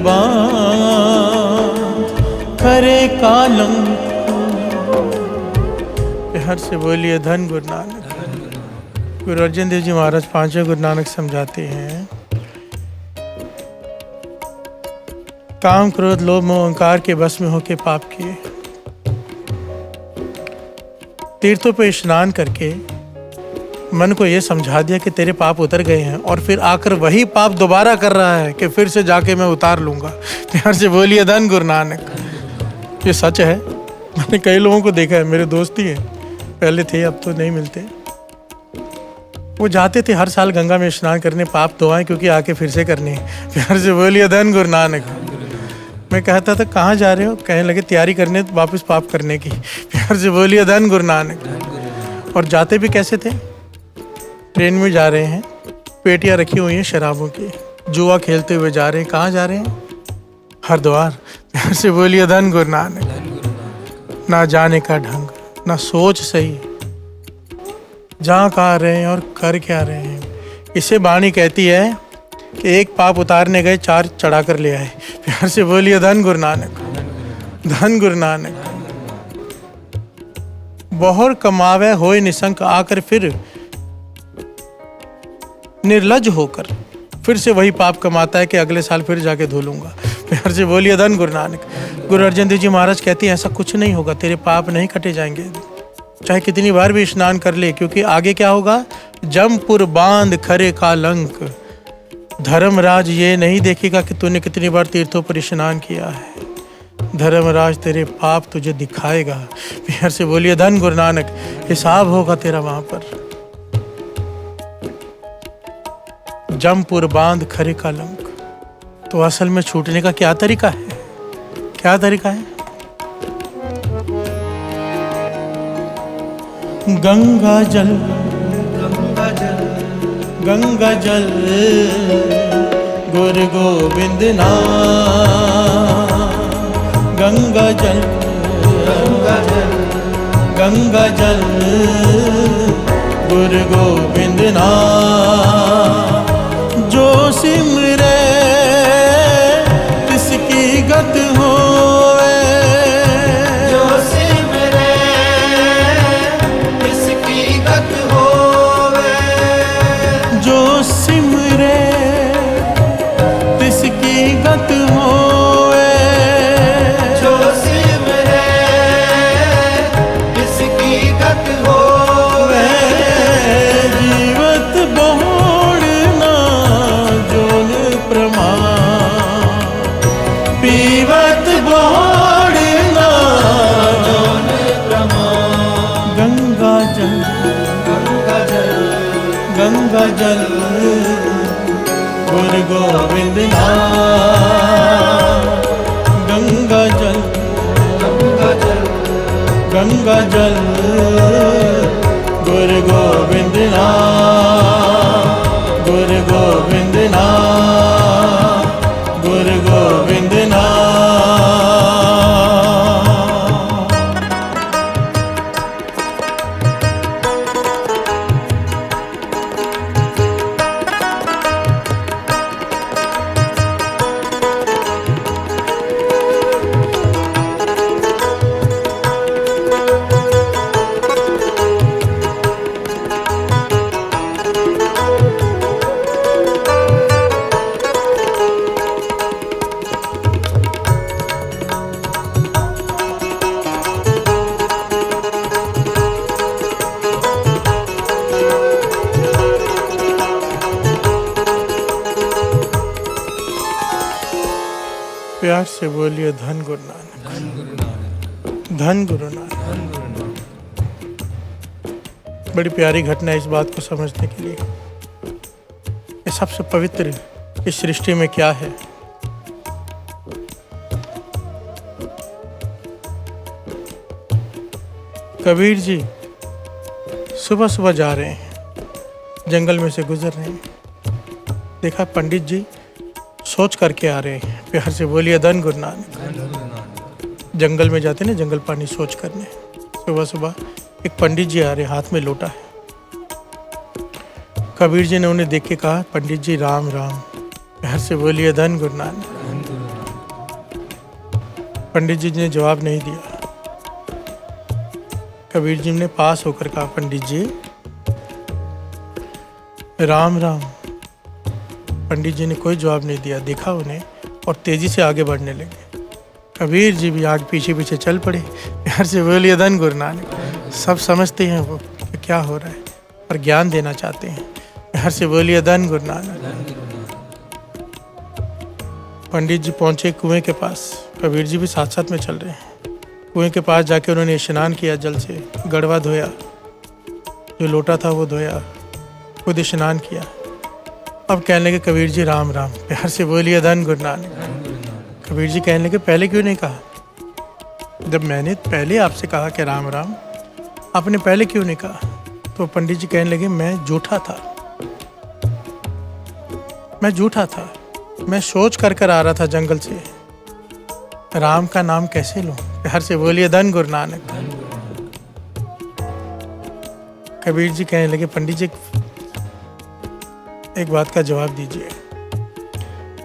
करे कालंक। हर से बोलिए धन गुरु नानक। गुरु अर्जन देव जी महाराज पांचवें गुरु नानक समझाते हैं, काम क्रोध लोभ मोह अहंकार के बस में होके पाप किए, तीर्थों पे स्नान करके मन को ये समझा दिया कि तेरे पाप उतर गए हैं, और फिर आकर वही पाप दोबारा कर रहा है कि फिर से जाके मैं उतार लूंगा। प्यार से बोलिए धन गुरु नानक। ये सच है, मैंने कई लोगों को देखा है, मेरे दोस्त ही हैं, पहले थे अब तो नहीं मिलते। वो जाते थे हर साल गंगा में स्नान करने, पाप धोआएं क्योंकि आके फिर से करने। प्यार से बोलिए धन गुरु नानक। मैं कहता था कहाँ जा रहे हो, कहने लगे तैयारी करने वापस पाप करने की। प्यार से बोलिए धन गुरु नानक। और जाते भी कैसे थे, ट्रेन में जा रहे हैं, पेटियां रखी हुई हैं शराबों की, जुआ खेलते हुए जा रहे हैं। कहाँ जा रहे हैं, हरिद्वार। प्यार से बोलिए धन गुरु नानक। ना जाने का ढंग, ना सोच सही, जहाँ कहाँ रहे हैं और कर क्या रहे हैं। इसे वाणी कहती है कि एक पाप उतारने गए, चार चढ़ा कर ले आए। प्यार से बोलिए धन गुरु नानक। धन गुरु नानक। बहुर कमावे होए निसंक, आकर फिर निर्लज होकर फिर से वही पाप कमाता है कि अगले साल फिर जाके धो लूंगा। प्यार से बोलिए धन गुरु नानक। गुरु अर्जन देव जी महाराज कहते हैं ऐसा कुछ नहीं होगा, तेरे पाप नहीं कटे जाएंगे चाहे कितनी बार भी स्नान कर ले, क्योंकि आगे क्या होगा, जमपुर बांध खरे कालंक। धर्मराज ये नहीं देखेगा कि तूने कितनी बार तीर्थों पर स्नान किया है, धर्मराज तेरे पाप तुझे दिखाएगा। प्यार से बोलिए धन गुरु नानक। हिसाब होगा तेरा वहां पर। जमपुर बांध खरे कालंक। तो असल में छूटने का क्या तरीका है, क्या तरीका है? गंगा जल, गंगा जल, गंगा जल गुरु गोविंद नाम। गंगा जल, गंगा जल, गंगा जल गुरु गोविंद नाम। जो सिमरे तिसकी गत होवे, जो सिमरे तिसकी गत होवे, जो सिमरे तिसकी गत होवे, जो सिमरे तिसकी गत होवे। जीवत बोड़ना जोन प्रमाण, पीवत बोड़ना जोन प्रमाण। गंगा जल, गंगा जल, गंगा जल गुरु गोविंद नाम। गंगा जल, गंगा जल, गंगा जल गुरु गोविंद नाम। गुरु गोविंद नाम, गुरु गोविंद नाम। प्यार से बोलिए धन गुरु नानक। धन गुरु नानक। बड़ी प्यारी घटना है इस बात को समझने के लिए। ये सबसे पवित्र इस सृष्टि में क्या है। कबीर जी सुबह सुबह जा रहे हैं, जंगल में से गुजर रहे हैं। देखा पंडित जी सोच करके आ रहे हैं, प्यार से बोलिए धन गुरु नानक। जंगल में जाते ना जंगल पानी सोच करने, सुबह सुबह एक पंडित जी आ रहे, हाथ में लोटा है। कबीर जी ने उन्हें देख के कहा, पंडित जी राम राम। प्यार से बोलिए धन गुरु नानक। पंडित जी ने जवाब नहीं दिया। कबीर जी ने पास होकर कहा, पंडित जी राम राम। पंडित जी ने कोई जवाब नहीं दिया, देखा उन्हें और तेजी से आगे बढ़ने लगे। कबीर जी भी आगे पीछे पीछे चल पड़े। प्यार से बोलिए धन गुरु नानक। सब समझते हैं वो कि क्या हो रहा है और ज्ञान देना चाहते हैं। प्यार से बोलिए धन गुरु नानक। पंडित जी पहुंचे कुएं के पास, कबीर जी भी साथ साथ में चल रहे हैं। कुएं के पास जाके उन्होंने स्नान किया, जल से गड़वा धोया, जो लोटा था वो धोया, खुद स्नान किया। अब कहने लगे, कबीर जी राम राम। प्यार से बोलिए धन गुरु नानक। कबीर जी कहने लगे, पहले क्यों नहीं कहा? जब मैंने पहले आपसे कहा कि राम राम, आपने पहले क्यों नहीं कहा? तो पंडित जी कहने लगे, मैं झूठा था, मैं झूठा था। मैं सोच कर आ रहा था जंगल से, राम का नाम कैसे लूं? प्यार से बोलिए धन गुरु नानक। कबीर जी कहने लगे, पंडित जी एक बात का जवाब दीजिए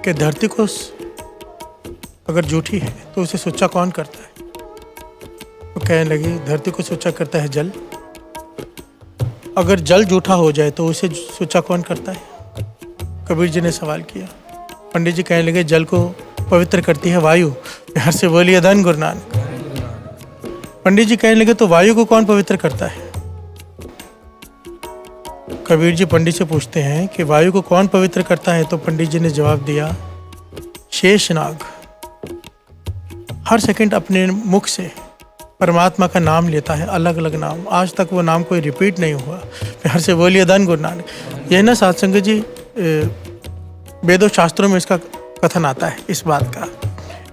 कि धरती को अगर झूठी है तो उसे सुच्चा कौन करता है? तो कहने लगे, धरती को सुच्चा करता है जल। अगर जल झूठा हो जाए तो उसे सुच्चा कौन करता है? कबीर जी ने सवाल किया। पंडित जी कहने लगे, जल को पवित्र करती है वायु। प्यार से बोलिए धन गुरु नानक। पंडित जी कहने लगे, तो वायु को कौन पवित्र करता है? कबीर जी पंडित से पूछते हैं कि वायु को कौन पवित्र करता है? तो पंडित जी ने जवाब दिया, शेषनाग। हर सेकंड अपने मुख से परमात्मा का नाम लेता है, अलग अलग नाम। आज तक वो नाम कोई रिपीट नहीं हुआ। प्यार से बोलिए धन गुरु नानक। यह ना सत्संग जी वेदों शास्त्रों में इसका कथन आता है इस बात का।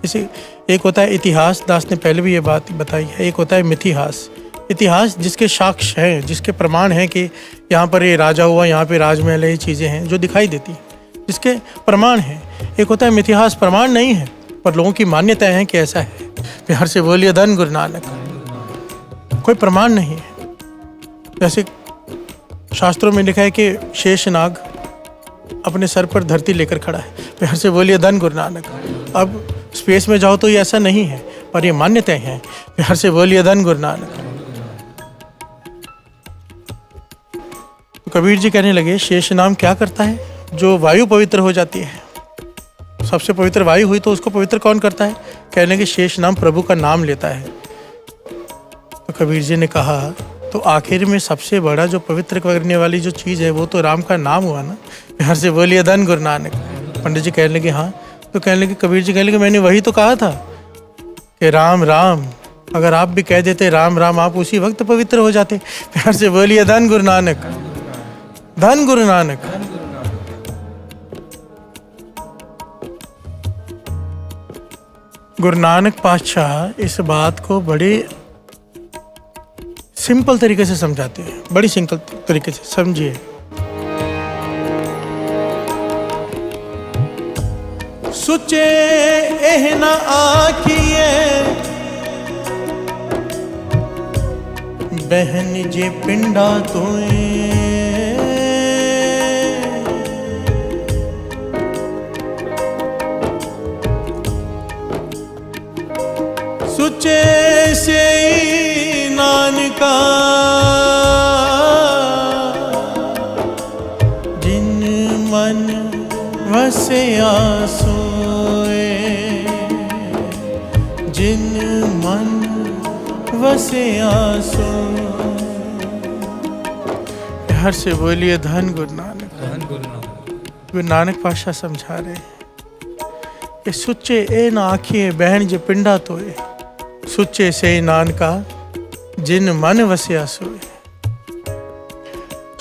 इसे एक होता है इतिहास, दास ने पहले भी ये बात बताई है। एक होता है मिथिहास, इतिहास जिसके साक्ष्य हैं, जिसके प्रमाण हैं कि यहाँ पर ये राजा हुआ, यहाँ पे राजमहल है, ये चीज़ें हैं जो दिखाई देती हैं, जिसके प्रमाण हैं। एक होता है मिथिहास, प्रमाण नहीं है पर लोगों की मान्यताएं हैं कि ऐसा है। प्यार से बोलिए धन गुरु नानक। कोई प्रमाण नहीं है। जैसे शास्त्रों में लिखा है कि शेषनाग अपने सर पर धरती लेकर खड़ा है। प्यार से बोलिए धन गुरु नानक। अब स्पेस में जाओ तो ये ऐसा नहीं है पर ये मान्यताएं हैं। प्यार से बोलिए धन गुरु नानक। तो कबीर जी कहने लगे, शेष नाम क्या करता है? जो वायु पवित्र हो जाती है, सबसे पवित्र वायु हुई तो उसको पवित्र कौन करता है? कहने लगे, शेष नाम प्रभु का नाम लेता है। तो कबीर जी ने कहा, तो आखिर में सबसे बड़ा जो पवित्र करने वाली जो चीज़ है वो तो राम का नाम हुआ ना। प्यार से बोलिए धन गुरु नानक। पंडित जी कहने लगे, हाँ। तो कहने लगे, कबीर जी कहने लगे, मैंने वही तो कहा था कि राम राम। अगर आप भी कह देते राम राम, आप उसी वक्त पवित्र हो जाते। प्यार से बोलिए धन गुरु नानक। धन गुरु नानक। गुरु नानक पातशाह इस बात को बड़े सिंपल तरीके से समझाते हैं, बड़ी सिंपल तरीके से। समझिए, सुचे एह न आखिए बहन जे पिंडा तोए। सुचे से नानका जिन मन वसिया सोए, जिन मन वसिया सोए। प्यार से बोलिए धन गुरु नानक। धन गुरु नानक। गुरु नानक पातशाह समझा रहे कि सुच्चे ए ना आखिए बहन जे पिंडा तोए, सुच्चे से नानका जिन मन वसिया सोए।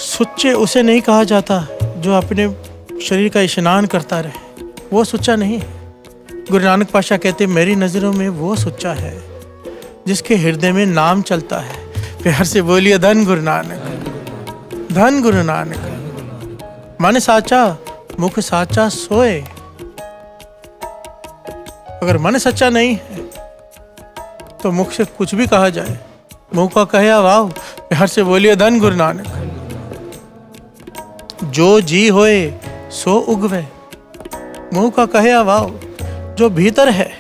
सुच्चे उसे नहीं कहा जाता जो अपने शरीर का स्नान करता रहे, वो सुच्चा नहीं है। गुरु नानक पातशाह कहते, मेरी नज़रों में वो सुच्चा है जिसके हृदय में नाम चलता है। प्यार से बोलिए धन गुरु नानक। धन गुरु नानक। मन साचा मुख साचा सोए, अगर मन सच्चा नहीं है तो मुख से कुछ भी कहा जाए, मुंह का कहे वाव, प्यार से बोलिए धन गुरु नानक। जो जी होए सो उगवे, मुंह का कहे वाव, जो भीतर है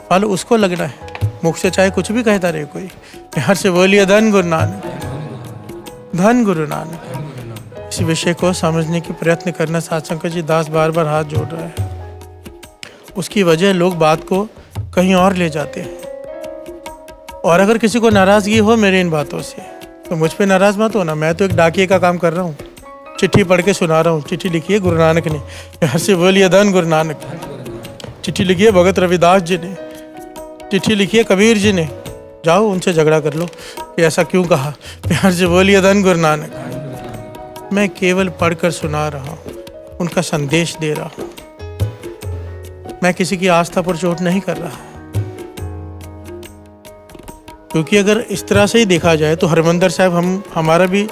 फल उसको लगना है, मुख से चाहे कुछ भी कहता रहे कोई। प्यार से बोलिए धन गुरु नानक, धन गुरु नानक। इस विषय को समझने की प्रयत्न करना सत्संग जी दास बार बार हाथ जोड़ रहा है। उसकी वजह लोग बात को कहीं और ले जाते हैं। और अगर किसी को नाराजगी हो मेरी इन बातों से तो मुझ पे नाराज मत होना। मैं तो एक डाकिए का काम कर रहा हूँ, चिट्ठी पढ़ के सुना रहा हूँ। चिट्ठी लिखी है गुरु नानक ने, प्यार से बोलिए धन गुरु नानक। चिट्ठी लिखी है भगत रविदास जी ने, चिट्ठी लिखी है कबीर जी ने। जाओ उनसे झगड़ा कर लो कि ऐसा क्यों कहा, प्यार से बोलिए धन गुरु नानक। मैं केवल पढ़कर सुना रहा हूँ, उनका संदेश दे रहा हूँ। मैं किसी की आस्था पर चोट नहीं कर रहा। क्योंकि अगर इस तरह से ही देखा जाए तो हरमंदिर साहब हमारा भी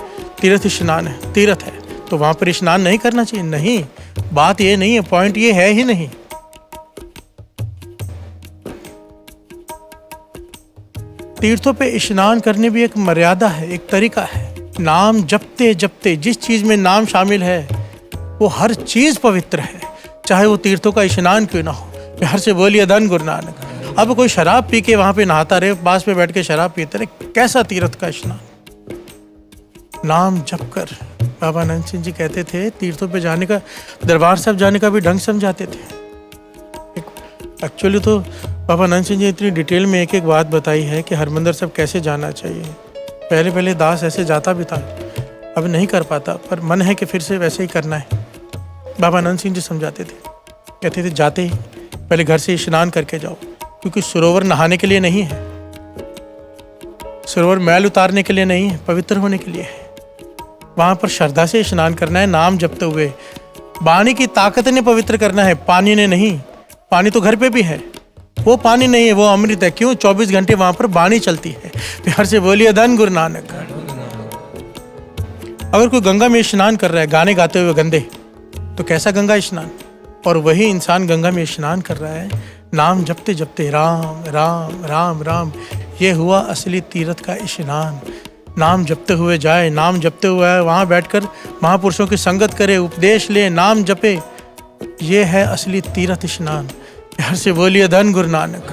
तीर्थ स्नान है, तीर्थ है, तो वहाँ पर स्नान नहीं करना चाहिए। नहीं, बात ये नहीं है, पॉइंट ये है ही नहीं। तीर्थों पे स्नान करने भी एक मर्यादा है, एक तरीका है। नाम जपते जपते जिस चीज में नाम शामिल है वो हर चीज पवित्र है, चाहे वो तीर्थों का स्नान क्यों ना हो। प्यार से बोलिए धन गुरु नानक। अब कोई शराब पी के वहां पे नहाता रहे, पास में बैठ के शराब पीते रहे, कैसा तीर्थ का स्नान। नाम जप कर बाबा नंद सिंह जी कहते थे तीर्थों पे जाने का, दरबार साहब जाने का भी ढंग समझाते थे। एक्चुअली तो बाबा नंद सिंह जी इतनी डिटेल में एक एक बात बताई है कि हरमंदिर साहब कैसे जाना चाहिए। पहले पहले दास ऐसे जाता भी था, अब नहीं कर पाता, पर मन है कि फिर से वैसे ही करना है। बाबा नंद सिंह जी समझाते थे, कहते थे जाते ही पहले घर से स्नान करके जाओ, क्योंकि सरोवर नहाने के लिए नहीं है, सरोवर मैल उतारने के लिए नहीं है, पवित्र होने के लिए है। वहां पर श्रद्धा से स्नान करना है, नाम जपते हुए। वाणी की ताकत ने पवित्र करना है, पानी ने नहीं। पानी तो घर पे भी है, वो पानी नहीं है, वो अमृत है। क्यों? 24 घंटे वहां पर वाणी चलती है। प्यार से बोलिए धन गुरु नानक। अगर कोई गंगा में स्नान कर रहा है गाने गाते हुए गंदे, तो कैसा गंगा स्नान। और वही इंसान गंगा में स्नान कर रहा है नाम जपते जपते, राम राम राम राम। ये हुआ असली तीर्थ का स्नान। नाम जपते हुए जाए, नाम जपते हुए वहाँ बैठकर महापुरुषों की संगत करे, उपदेश ले, नाम जपे, ये है असली तीर्थ स्नान। प्यार से बोलिए धन गुरु नानक।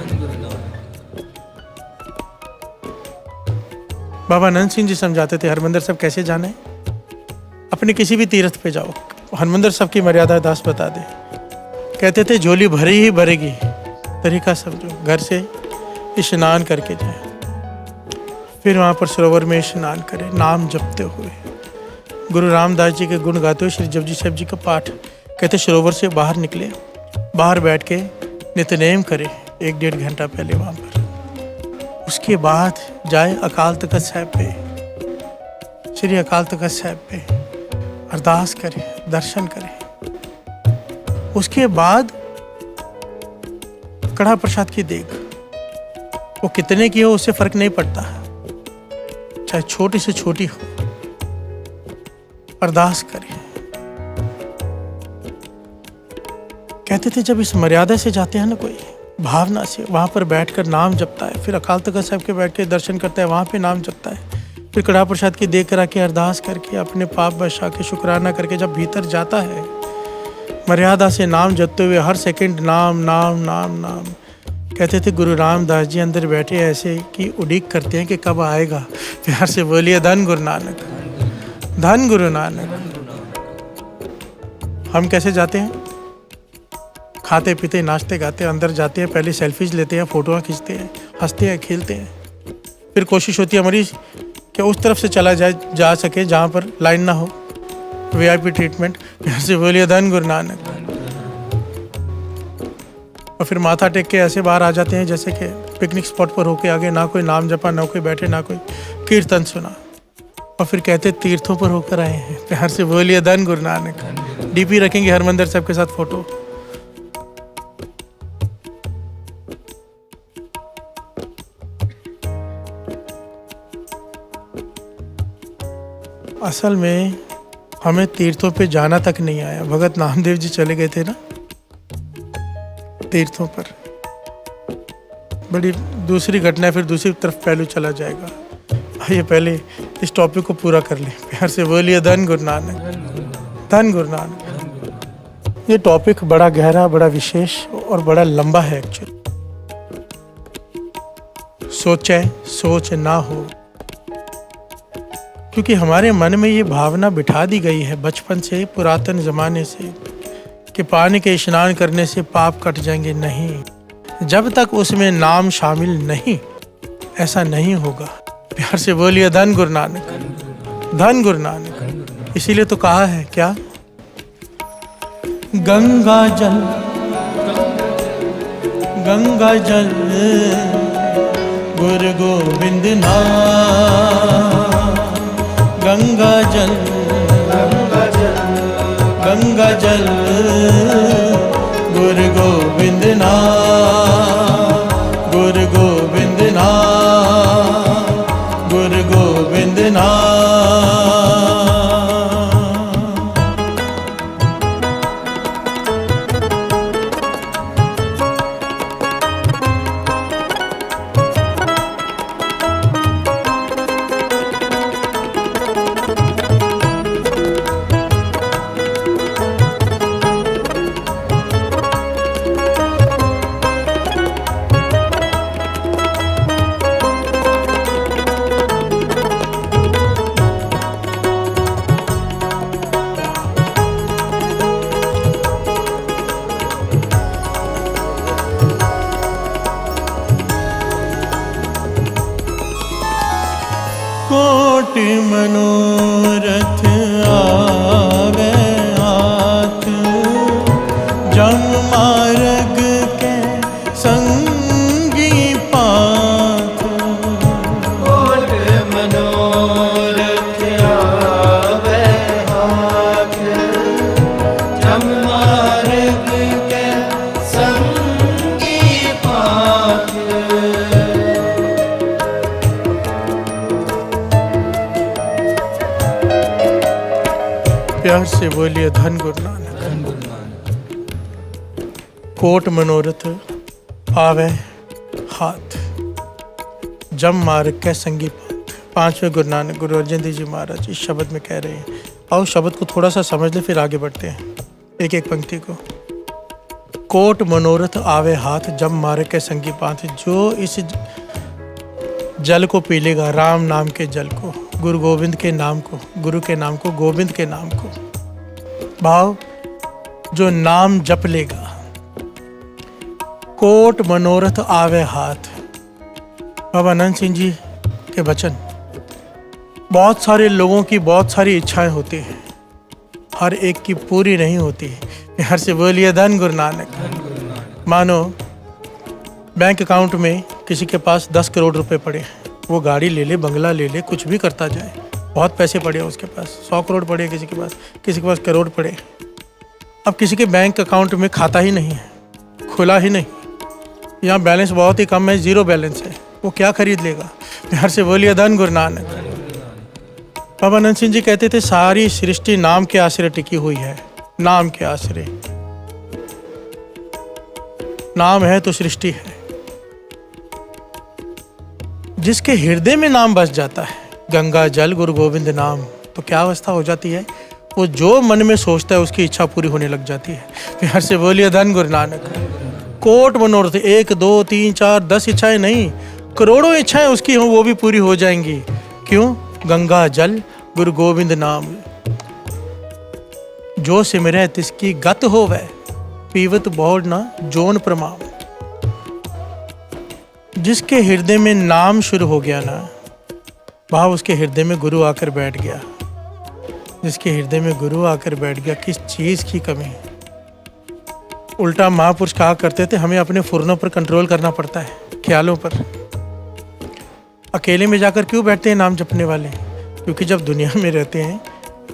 बाबा नंद सिंह जी समझाते थे हरमंदिर साहब कैसे जाना है। अपने किसी भी तीर्थ पे जाओ, हरमंदिर साहब की मर्यादा दास बता दे। कहते थे झोली भरी ही भरेगी, तरीका समझो। घर से स्नान करके जाए, फिर वहाँ पर सरोवर में स्नान करें नाम जपते हुए। गुरु रामदास जी के गुण गाते हुए श्री जपजी साहब जी का पाठ। कहते सरोवर से बाहर निकले, बाहर बैठ के नित्यनेम करे 1-1.5 घंटा पहले वहाँ पर। उसके बाद जाए अकाल तख्त साहब पे, श्री अकाल तख्त साहब पे अरदास करे, दर्शन करे। उसके बाद कड़ा प्रसाद की देग, वो कितने की हो उससे फर्क नहीं पड़ता, चाहे छोटी से छोटी हो, अरदास करे। कहते थे जब इस मर्यादा से जाते हैं ना कोई, भावना से, वहां पर बैठकर नाम जपता है, फिर अकाल तख्त साहब के बैठ के दर्शन करता है, वहां पे नाम जपता है, फिर कड़ा प्रसाद की देग करा के अरदास करके अपने पाप बचा के शुक्राना करके जब भीतर जाता है, मर्यादा से नाम जपते हुए हर सेकंड नाम नाम नाम नाम। कहते थे गुरु रामदास जी अंदर बैठे ऐसे कि उड़ीक करते हैं कि कब आएगा। प्यार से बोलिए धन गुरु नानक, धन गुरु नानक। हम कैसे जाते हैं? खाते पीते नाचते गाते अंदर जाते हैं, पहले सेल्फीज लेते हैं, फोटोआँ खींचते हैं, हंसते हैं, खेलते हैं, फिर कोशिश होती है हमारी कि उस तरफ से चला जा सके जहाँ पर लाइन ना हो, VIP ट्रीटमेंट। प्यार से बोलिए धन गुरु नानक। और फिर माथा टेक के ऐसे बाहर आ जाते हैं जैसे कि पिकनिक स्पॉट पर होके आगे, ना कोई नाम जपा, ना कोई बैठे, ना कोई कीर्तन सुना, और फिर कहते तीर्थों पर होकर आए हैं। प्यार से बोलिए धन गुरु नानक। DP रखेंगे हरमंदिर साहब के साथ फोटो। असल में हमें तीर्थों पे जाना तक नहीं आया। भगत नामदेव जी चले गए थे ना तीर्थों पर, बड़ी दूसरी घटना है, फिर दूसरी तरफ पहलू चला जाएगा। आइए पहले इस टॉपिक को पूरा कर लें। प्यार से बोलिए धन गुरु नानक, धन गुरु नानक। ये टॉपिक बड़ा गहरा, बड़ा विशेष और बड़ा लंबा है एक्चुअली। सोच ना हो, क्योंकि हमारे मन में ये भावना बिठा दी गई है बचपन से, पुरातन ज़माने से, कि पानी के स्नान करने से पाप कट जाएंगे। नहीं, जब तक उसमें नाम शामिल नहीं, ऐसा नहीं होगा। प्यार से बोलिए धन गुरु नानक, धन गुरु नानक। इसीलिए तो कहा है क्या, गंगा जल, गंगा जल गुरु गोविंद नाम, गंगा जल, गंगा जल गुरु गोविंद नाम, गुरु गोविंद नाम, गुरु गोविंद नाम। कोटि मनोरथ आवे हाथ, जम मार्ग के संगी पाथ। कोटि मनोरथ आवे हाथ, जम मार्ग के संगी पाथ। प्यार से बोलिए धन गुरु नानक, धन गुरु नानक। कोट मनोरथ आवे हाथ, जम मार्ग के संगी पाथ। पांचवें गुरु नानक गुरु अर्जन देव जी महाराज इस शब्द में कह रहे हैं। आओ शब्द को थोड़ा सा समझ ले, फिर आगे बढ़ते हैं एक एक पंक्ति को। कोट मनोरथ आवे हाथ, जम मार्ग के संगी पाथ। जो इस जल को पी लेगा, राम नाम के जल को, गुरु गोविंद के नाम को, गुरु के नाम को, गोविंद के नाम को, भाव जो नाम जप लेगा, कोट मनोरथ आवे हाथ। बाबा आनंद सिंह जी के वचन। बहुत सारे लोगों की बहुत सारी इच्छाएं होती हैं, हर एक की पूरी नहीं होती। हर से बोलिए धन गुरु नानक। मानो बैंक अकाउंट में किसी के पास 10 करोड़ रुपए पड़े हैं, वो गाड़ी ले ले, बंगला ले ले, कुछ भी करता जाए, बहुत पैसे पड़े हैं उसके पास, 100 करोड़ पड़े किसी के पास करोड़ पड़े। अब किसी के बैंक अकाउंट में खाता ही नहीं है, खुला ही नहीं, यहाँ बैलेंस बहुत ही कम है, 0 बैलेंस है, वो क्या खरीद लेगा। प्यार से बोलिए धन गुरु नानक। बाबा आनंद सिंह जी कहते थे सारी सृष्टि नाम के आश्रय टिकी हुई है, नाम के आश्रय। नाम है तो सृष्टि है। जिसके हृदय में नाम बस जाता है, गंगा जल गुरु गोविंद नाम, तो क्या अवस्था हो जाती है, वो जो मन में सोचता है उसकी इच्छा पूरी होने लग जाती है। प्यार से बोलिए धन गुरु नानक। कोट मनोरथ, 1 2 3 4 10 इच्छाएं नहीं, करोड़ों इच्छाएं उसकी हों, वो भी पूरी हो जाएंगी। क्यों? गंगा जल गुरु गोविंद नाम। जो सिमरै तिसकी गत होवै, पीवत बहुड़ ना जोन प्रमाण। जिसके हृदय में नाम शुरू हो गया ना, वहाँ उसके हृदय में गुरु आकर बैठ गया। जिसके हृदय में गुरु आकर बैठ गया, किस चीज़ की कमी। उल्टा महापुरुष कहा करते थे हमें अपने फुर्नों पर कंट्रोल करना पड़ता है, ख्यालों पर। अकेले में जाकर क्यों बैठते हैं नाम जपने वाले? क्योंकि जब दुनिया में रहते हैं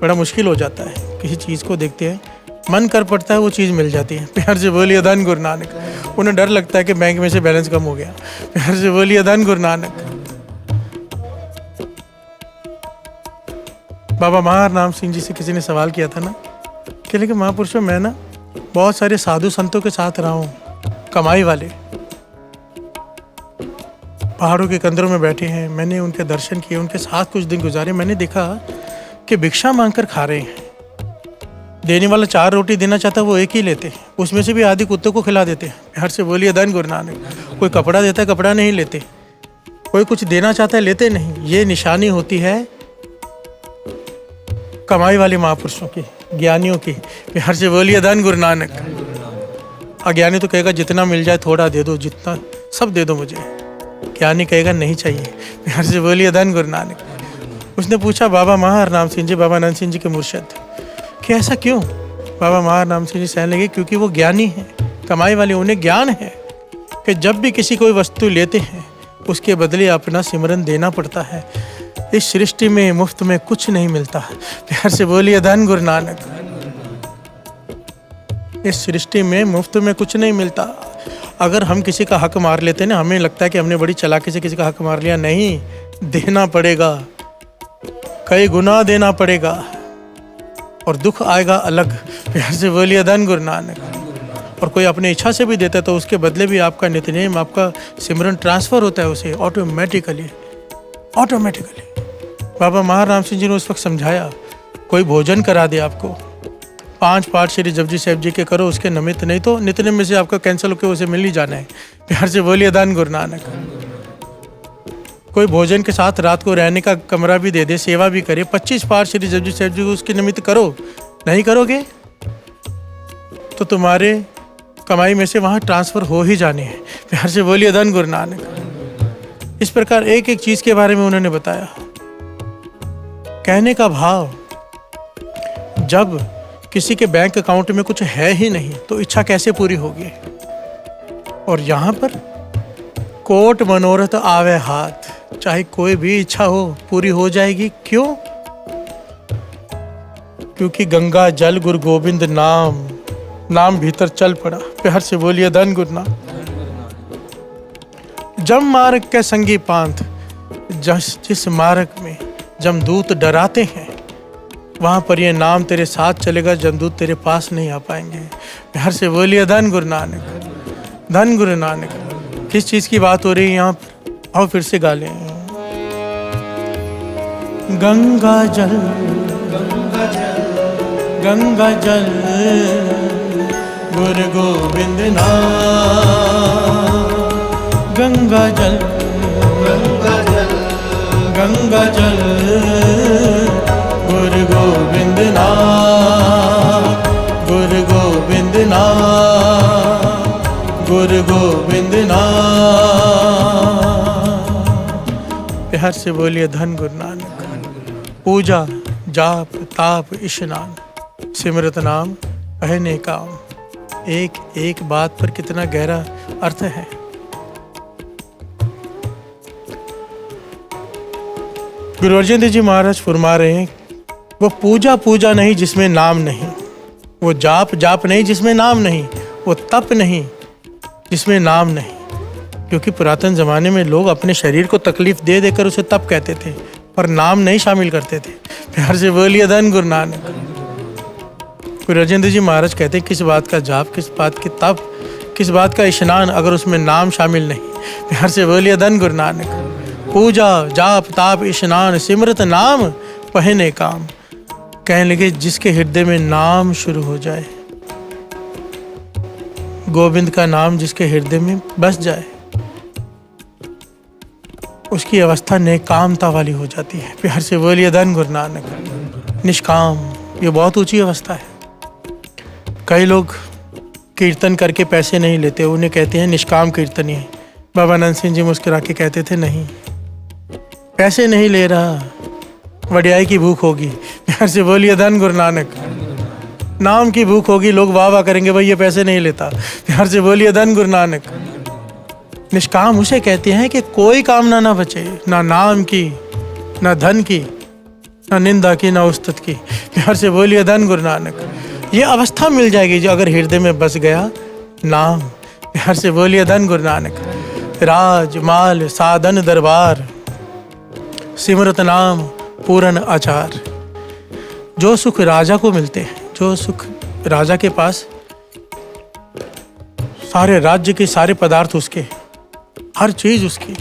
बड़ा मुश्किल हो जाता है, किसी चीज़ को देखते हैं, मन कर पड़ता है, वो चीज़ मिल जाती है। प्यार से बोलिए धन गुरु नानक। उन्हें डर लगता है कि बैंक में से बैलेंस कम हो गया। प्यार से बोलिए धन गुरु नानक। बाबा महार नाम सिंह जी से किसी ने सवाल किया था ना, कि लेकिन महापुरुषों मैं ना बहुत सारे साधु संतों के साथ रहा हूँ, कमाई वाले, पहाड़ों के कंदरों में बैठे हैं। मैंने उनके दर्शन किए, उनके साथ कुछ दिन गुजारे। मैंने देखा कि भिक्षा मांगकर खा रहे हैं। देने वाला 4 रोटी देना चाहता है, वो एक ही लेते हैं, उसमें से भी आधी कुत्तों को खिला देते हैं। प्यार से बोलिए धन गुरु नानक। कोई कपड़ा देता है, कपड़ा नहीं लेते। कोई कुछ देना चाहता है, लेते नहीं। ये निशानी होती है कमाई वाले महापुरुषों की, ज्ञानियों की। प्यार से बोलिए धन गुरु नानक। अज्ञानी तो कहेगा जितना मिल जाए थोड़ा दे दो, जितना सब दे दो मुझे। ज्ञानी कहेगा नहीं चाहिए। प्यार से बोलिए धन गुरु नानक। उसने पूछा बाबा महार नाम सिंह जी, बाबा नंद सिंह जी के मुर्शद, कि ऐसा क्यों? बाबा महार नाम सिंह जी कहने लगे क्योंकि वो ज्ञानी हैं, कमाई वाले। उन्हें ज्ञान है कि जब भी किसी कोई वस्तु लेते हैं उसके बदले अपना सिमरन देना पड़ता है। इस सृष्टि में मुफ्त में कुछ नहीं मिलता। प्यार से बोलिए धन गुरु नानक। इस सृष्टि में मुफ्त में कुछ नहीं मिलता। अगर हम किसी का हक मार लेते ना, हमें लगता है कि हमने बड़ी चालाकी से किसी का हक मार लिया। नहीं, देना पड़ेगा, कई गुना देना पड़ेगा और दुख आएगा अलग। प्यार से बोलिए धन गुरु नानक। और कोई अपनी इच्छा से भी देता है तो उसके बदले भी आपका नित्यनेम, आपका सिमरन ट्रांसफर होता है उसे ऑटोमेटिकली। बाबा महाराम सिंह जी ने उस वक्त समझाया, कोई भोजन करा दे आपको, 5 पाठ श्री जपजी साहिब जी के करो, उसके निमित्त, नहीं तो नित्यनेम में से आपका कैंसिल होकर उसे मिल ही जाना है। प्यार से बोलिए धन गुरु नानक। कोई भोजन के साथ रात को रहने का कमरा भी दे दे, सेवा भी करे, 25 पाठ श्री जपजी साहिब जी को उसके निमित्त करो। नहीं करोगे तो तुम्हारे कमाई में से वहाँ ट्रांसफर हो ही जाने हैं। प्यार से बोलिए धन गुरु नानक। इस प्रकार एक एक चीज के बारे में उन्होंने बताया। कहने का भाव, जब किसी के बैंक अकाउंट में कुछ है ही नहीं तो इच्छा कैसे पूरी होगी? और यहाँ पर कोट मनोरथ आवे हाथ, चाहे कोई भी इच्छा हो पूरी हो जाएगी। क्यों? क्योंकि गंगा जल गुरु गोविंद नाम, नाम भीतर चल पड़ा। प्यार से बोलिए धन गुरु नाम। जम मार्ग के संगी पांथ, जिस मार्ग में जमदूत डराते हैं वहां पर ये नाम तेरे साथ चलेगा, जमदूत तेरे पास नहीं आ पाएंगे। प्यार से बोलिए धन गुरु नानक। धन गुरु नानक। किस चीज की बात हो रही है यहाँ पर? आओ फिर से गा लें। गंगा जल, गंगा जल गुरु गोविंद नाम। गंगा जल, गंगा जल गुरु गोविंद नाम। गुरु गोविंद नाम, गुरु गोविंद नाम। प्यार से बोलिए धन गुरु नानक। पूजा जाप ताप स्नान सिमरत नाम कहने काम। एक एक बात पर कितना गहरा अर्थ है। गुरु अर्जन देव जी महाराज फरमा रहे हैं, वो पूजा पूजा नहीं जिसमें नाम नहीं, वो जाप जाप नहीं जिसमें नाम नहीं, वो तप नहीं जिसमें नाम नहीं। क्योंकि पुरातन जमाने में लोग अपने शरीर को तकलीफ दे देकर उसे तप कहते थे, पर नाम नहीं शामिल करते थे। प्यार से बोलिए धन गुरु नानक। गुरु अर्जन देव जी महाराज कहते हैं, किस बात का जाप, किस बात की तप, किस बात का स्नान अगर उसमें नाम शामिल नहीं। प्यार से बोलिए धन गुरु नानक। पूजा जाप ताप स्नान सिमरत नाम पहने काम। कहने लगे जिसके हृदय में नाम शुरू हो जाए, गोविंद का नाम जिसके हृदय में बस जाए, उसकी अवस्था नेकामता वाली हो जाती है। प्यार से बोलिए धन गुरु नानक। निष्काम, ये बहुत ऊंची अवस्था है। कई लोग कीर्तन करके पैसे नहीं लेते, उन्हें कहते हैं निष्काम कीर्तनी। बाबा नंद सिंह जी मुस्कुरा के कहते थे, नहीं, पैसे नहीं ले रहा, वड्याई की भूख होगी। प्यार से बोलिए धन गुरु नानक। नाम की भूख होगी, लोग वाह वाह करेंगे, भाई ये पैसे नहीं लेता। प्यार से बोलिए धन गुरु नानक। निष्काम उसे कहते हैं कि कोई कामना ना बचे, ना नाम की, ना धन की, ना निंदा की, ना उस्तत की। प्यार से बोलिए धन गुरु नानक। ये अवस्था मिल जाएगी जो अगर हृदय में बस गया नाम। प्यार से बोलिए धन गुरु नानक। राज माल साधन दरबार सिमरत नाम पूरन आचार। जो सुख राजा को मिलते हैं, जो सुख राजा के पास, सारे राज्य के सारे पदार्थ उसके, हर चीज उसकी,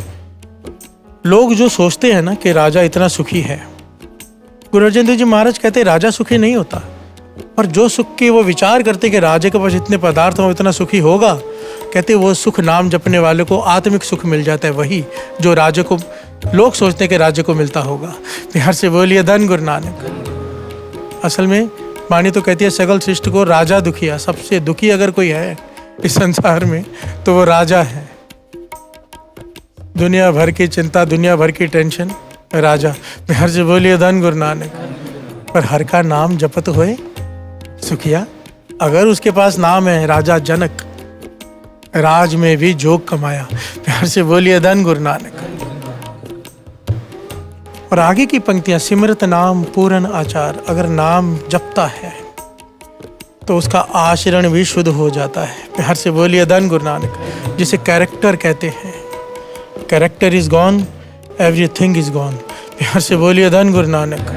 लोग जो सोचते हैं ना कि राजा इतना सुखी है, गुरु अर्जन देव जी महाराज कहते हैं राजा सुखी नहीं होता, पर जो सुख के वो विचार करते कि राजा के पास इतने पदार्थ हो इतना सुखी होगा, कहते वो सुख नाम जपने वाले को आत्मिक सुख मिल जाता है, वही जो राजा को लोग सोचते हैं कि राजा को मिलता होगा। बिहार से बोलिए धन गुरु नानक। असल में वाणी तो कहती है सकल सृष्टि को राजा दुखिया, सबसे दुखी अगर कोई है इस संसार में तो वो राजा है। दुनिया भर की चिंता, दुनिया भर की टेंशन, राजा। बिहार से बोलिए धन गुरु नानक। पर हर का नाम जपत होए सुखिया। अगर उसके पास नाम है राजा जनक, राज में भी जोग कमाया। प्यार से बोलिए धन गुरु नानक। और आगे की पंक्तियां, सिमरत नाम पूरन आचार। अगर नाम जपता है तो उसका आचरण भी शुद्ध हो जाता है। प्यार से बोलिए धन गुरु नानक। जिसे कैरेक्टर कहते हैं, character is gone, everything is gone. प्यार से बोलिए धन गुरु नानक।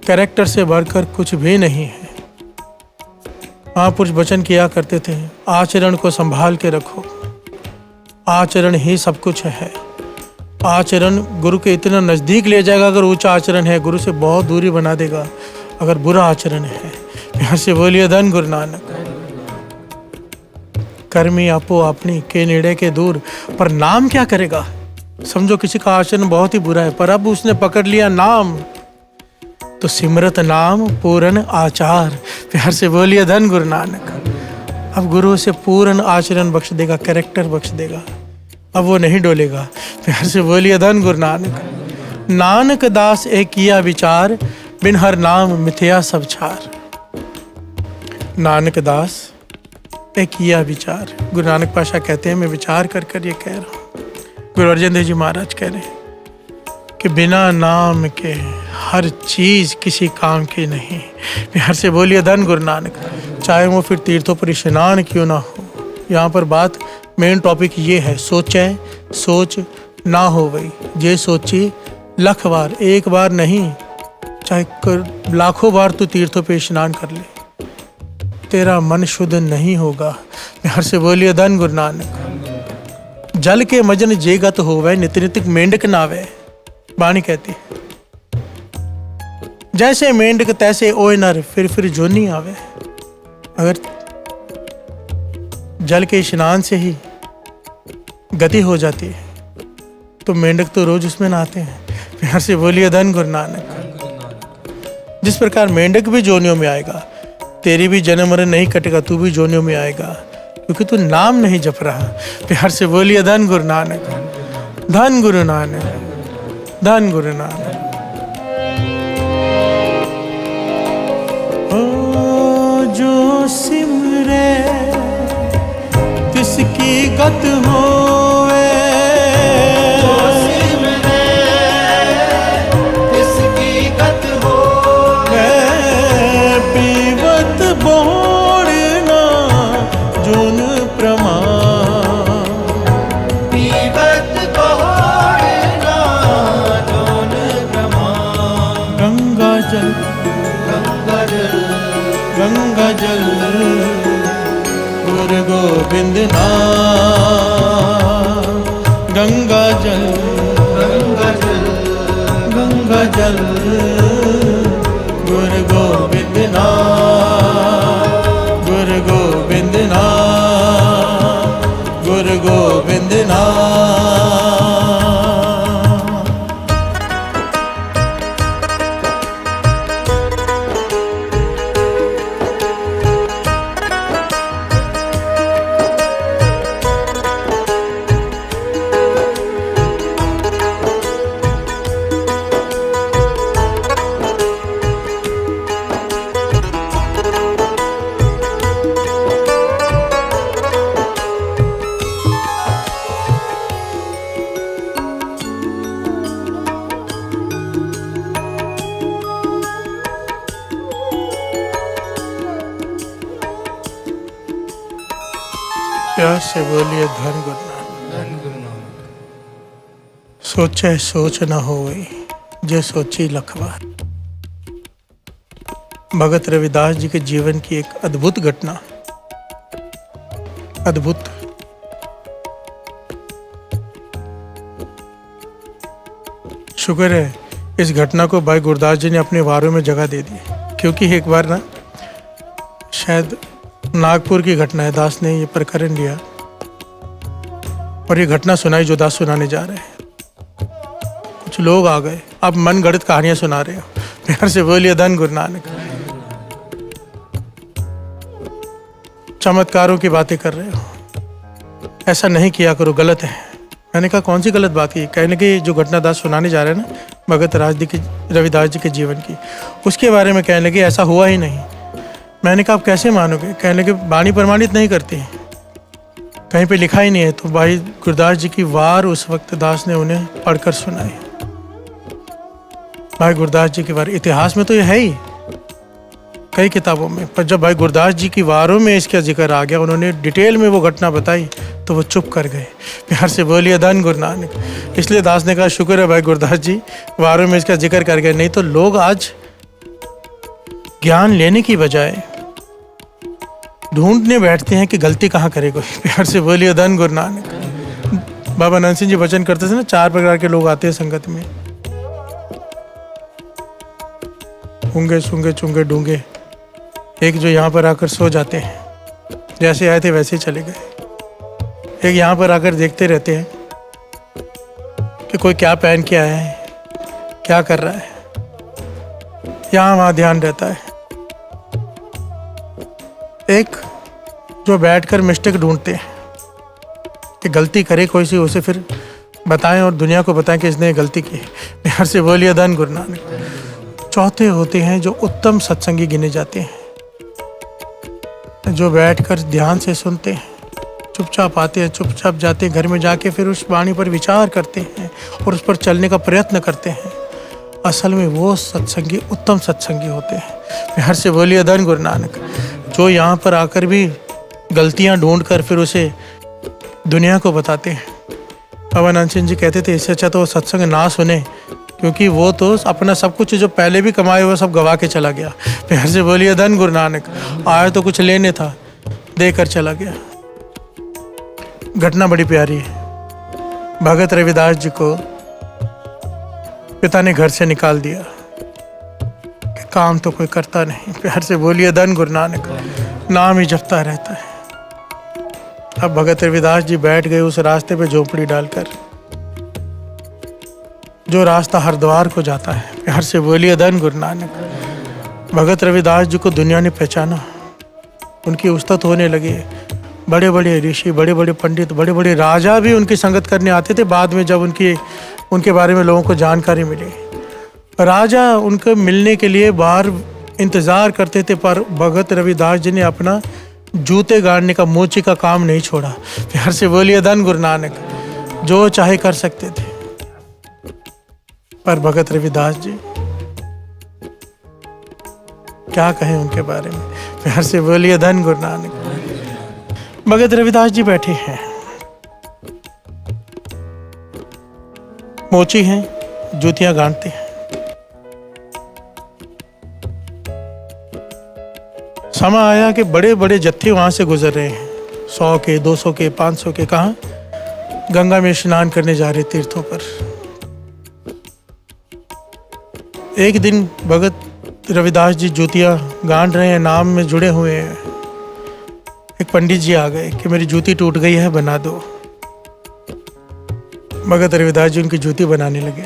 कैरेक्टर से बढ़कर कुछ भी नहीं है। महापुरुष वचन किया करते थे, आचरण को संभाल के रखो, आचरण ही सब कुछ है। आचरण गुरु के इतना नज़दीक ले जाएगा, अगर ऊंचा आचरण है गुरु से बहुत दूरी बना देगा अगर बुरा आचरण है। यहाँ से बोलिए धन गुरु नानक। कर्मी आपो अपनी के नेड़े के दूर। पर नाम क्या करेगा? समझो किसी का आचरण बहुत ही बुरा है, पर अब उसने पकड़ लिया नाम, तो सिमरत नाम पूर्ण आचार। प्यार से बोलिए धन गुरु नानक। अब गुरु से पूर्ण आचरण बख्श देगा, कैरेक्टर बख्श देगा, अब वो नहीं डोलेगा। प्यार से बोलिए धन गुरु नानक। नानक दास एक किया विचार, बिन हर नाम मिथ्या सब छार। नानक दास एक किया विचार। गुरु नानक पाशा कहते हैं, मैं विचार कर कर ये कह रहा हूँ। गुरु अर्जन देव जी महाराज कह रहे हैं कि बिना नाम के हर चीज़ किसी काम की नहीं। प्यार से बोलिए धन गुरु नानक। चाहे वो फिर तीर्थों पर स्नान क्यों ना हो। यहाँ पर बात, मेन टॉपिक ये है, सोचे सोच ना हो गई, ये सोची लख बार, एक बार नहीं, चाहे लाखों बार तू तीर्थों पे स्नान कर ले, तेरा मन शुद्ध नहीं होगा। प्यार से बोलिए धन गुरु नानक। जल के मजन जेगत होवे, नित नितिक मेंढक नावे। वाणी कहती है, जैसे मेंढक तैसे ओए नर, फिर जोनी आवे। अगर जल के स्नान से ही गति हो जाती है तो मेंढक तो रोज उसमें नहाते हैं। प्यार से बोलिए धन गुरु नानक। जिस प्रकार मेंढक भी जोनियों में आएगा, तेरी भी जन्म मरण नहीं कटेगा, तू भी जोनियों में आएगा, क्योंकि तू नाम नहीं जप रहा। प्यार से बोलिए धन गुरु नानक। धन गुरु नानक, धन गुरु नानक। ओ जो सिमरे तिसकी गत होवे, जो सिमरे तिसकी गत होवे। पीवत बोड़ना जोन प्रमाण। पीवत बोड़ना जोन प्रमाण। गंगा जल, गंगा जल, गंगा जल, गुरु गोविंद नाम। गंगा जल, गंगा जल, गंगा जल, गुरु गोविंद नाम। गुरु गोविंद नाम, गुरु गोविंद नाम। प्यार से बोलिए धन गुरु नानक। सोचे सोच न होई, जे सोची लखवार। भगत रविदास जी के जीवन की एक अद्भुत घटना, अद्भुत। शुक्र है इस घटना को भाई गुरदास जी ने अपने वारों में जगह दे दी, क्योंकि एक बार ना शायद नागपुर की घटना है, दास ने ये प्रकरण लिया और ये घटना सुनाई जो दास सुनाने जा रहे हैं। कुछ लोग आ गए, अब मन गढ़ंत कहानियां सुना रहे हो, प्यार से बोलिए धन गुरु नानक। चमत्कारों की बातें कर रहे हो, ऐसा नहीं किया करो, गलत है। मैंने कहा कौन सी गलत बात की? कहने की जो घटना दास सुनाने जा रहे हैं ना भगत रविदास जी के जीवन की, उसके बारे में कहने लगे ऐसा हुआ ही नहीं। मैंने कहा आप कैसे मानोगे? कहने लगे वाणी प्रमाणित नहीं करती, कहीं पे लिखा ही नहीं है। तो भाई गुरदास जी की वार उस वक्त दास ने उन्हें पढ़कर सुनाई। भाई गुरदास जी की वार इतिहास में तो ये है ही कई किताबों में, पर जब भाई गुरदास जी की वारों में इसका जिक्र आ गया, उन्होंने डिटेल में वो घटना बताई तो वो चुप कर गए। प्यार से बोलिए धन गुरु नानक। इसलिए दास ने कहा शुक्र है भाई गुरदास जी वारों में इसका जिक्र कर गए, नहीं तो लोग आज ज्ञान लेने की बजाय ढूंढने बैठते हैं कि गलती कहाँ करे कोई। प्यार से बोलिए धन गुरु नानक। बाबा नंद सिंह जी वचन करते थे ना, 4 प्रकार के लोग आते हैं संगत में, ऊंगे सूंगे चुंगे डूंगे। एक जो यहाँ पर आकर सो जाते हैं, जैसे आए थे वैसे ही चले गए। एक यहाँ पर आकर देखते रहते हैं कि कोई क्या पहन के आया है, क्या कर रहा है, यहाँ वहाँ ध्यान रहता है। एक जो बैठकर मिस्टेक ढूंढते हैं कि गलती करे कोई सी, उसे फिर बताएं और दुनिया को बताएं कि इसने गलती की। प्यार से बोलिए धन गुरु नानक। चौथे होते हैं जो उत्तम सत्संगी गिने जाते हैं, जो बैठकर ध्यान से सुनते हैं, चुपचाप आते हैं, चुपचाप जाते हैं, घर में जाके फिर उस वाणी पर विचार करते हैं और उस पर चलने का प्रयत्न करते हैं। असल में वो सत्संगी उत्तम सत्संगी होते हैं। प्यार से बोलिए धन गुरु नानक। जो यहाँ पर आकर भी गलतियाँ ढूंढ कर फिर उसे दुनिया को बताते हैं। बाबा नंद सिंह जी कहते थे इससे अच्छा तो वो सत्संग ना सुने, क्योंकि वो तो अपना सब कुछ जो पहले भी कमाए हुआ सब गवा के चला गया। प्यार से बोलिए धन गुरु नानक। आया तो कुछ लेने था, देकर चला गया। घटना बड़ी प्यारी है। भगत रविदास जी को पिता ने घर से निकाल दिया कि काम तो कोई करता नहीं। प्यार से बोलिए धन गुरु नानक। नाम ही जपता रहता है। अब भगत रविदास जी बैठ गए उस रास्ते पे झोपड़ी डालकर, जो रास्ता हरिद्वार को जाता है। प्यार से बोलिए धन गुरु नानक। भगत रविदास जी को दुनिया ने पहचाना, उनकी उस्तत होने लगे। बड़े बड़े ऋषि, बड़े बड़े पंडित, बड़े बड़े राजा भी उनकी संगत करने आते थे। बाद में जब उनके बारे में लोगों को जानकारी मिली, राजा उनको मिलने के लिए बाहर इंतज़ार करते थे, पर भगत रविदास जी ने अपना जूते गाड़ने का, मोची का काम नहीं छोड़ा। प्यार से बोलिए धन गुरु नानक। जो चाहे कर सकते थे, पर भगत रविदास जी क्या कहें उनके बारे में। प्यार से बोलिए धन गुरु नानक। भगत रविदास जी बैठे हैं, मोची हैं, जूतियां गांठते हैं। समय आया कि बड़े बड़े जत्थे वहां से गुजर रहे हैं, 100 के, 200 के, 500 के। कहाँ? गंगा में स्नान करने जा रहे तीर्थों पर। एक दिन भगत रविदास जी जूतियां गांठ रहे हैं, नाम में जुड़े हुए हैं। एक पंडित जी आ गए कि मेरी जूती टूट गई है, बना दो। भगत रविदास जी उनकी जूती बनाने लगे।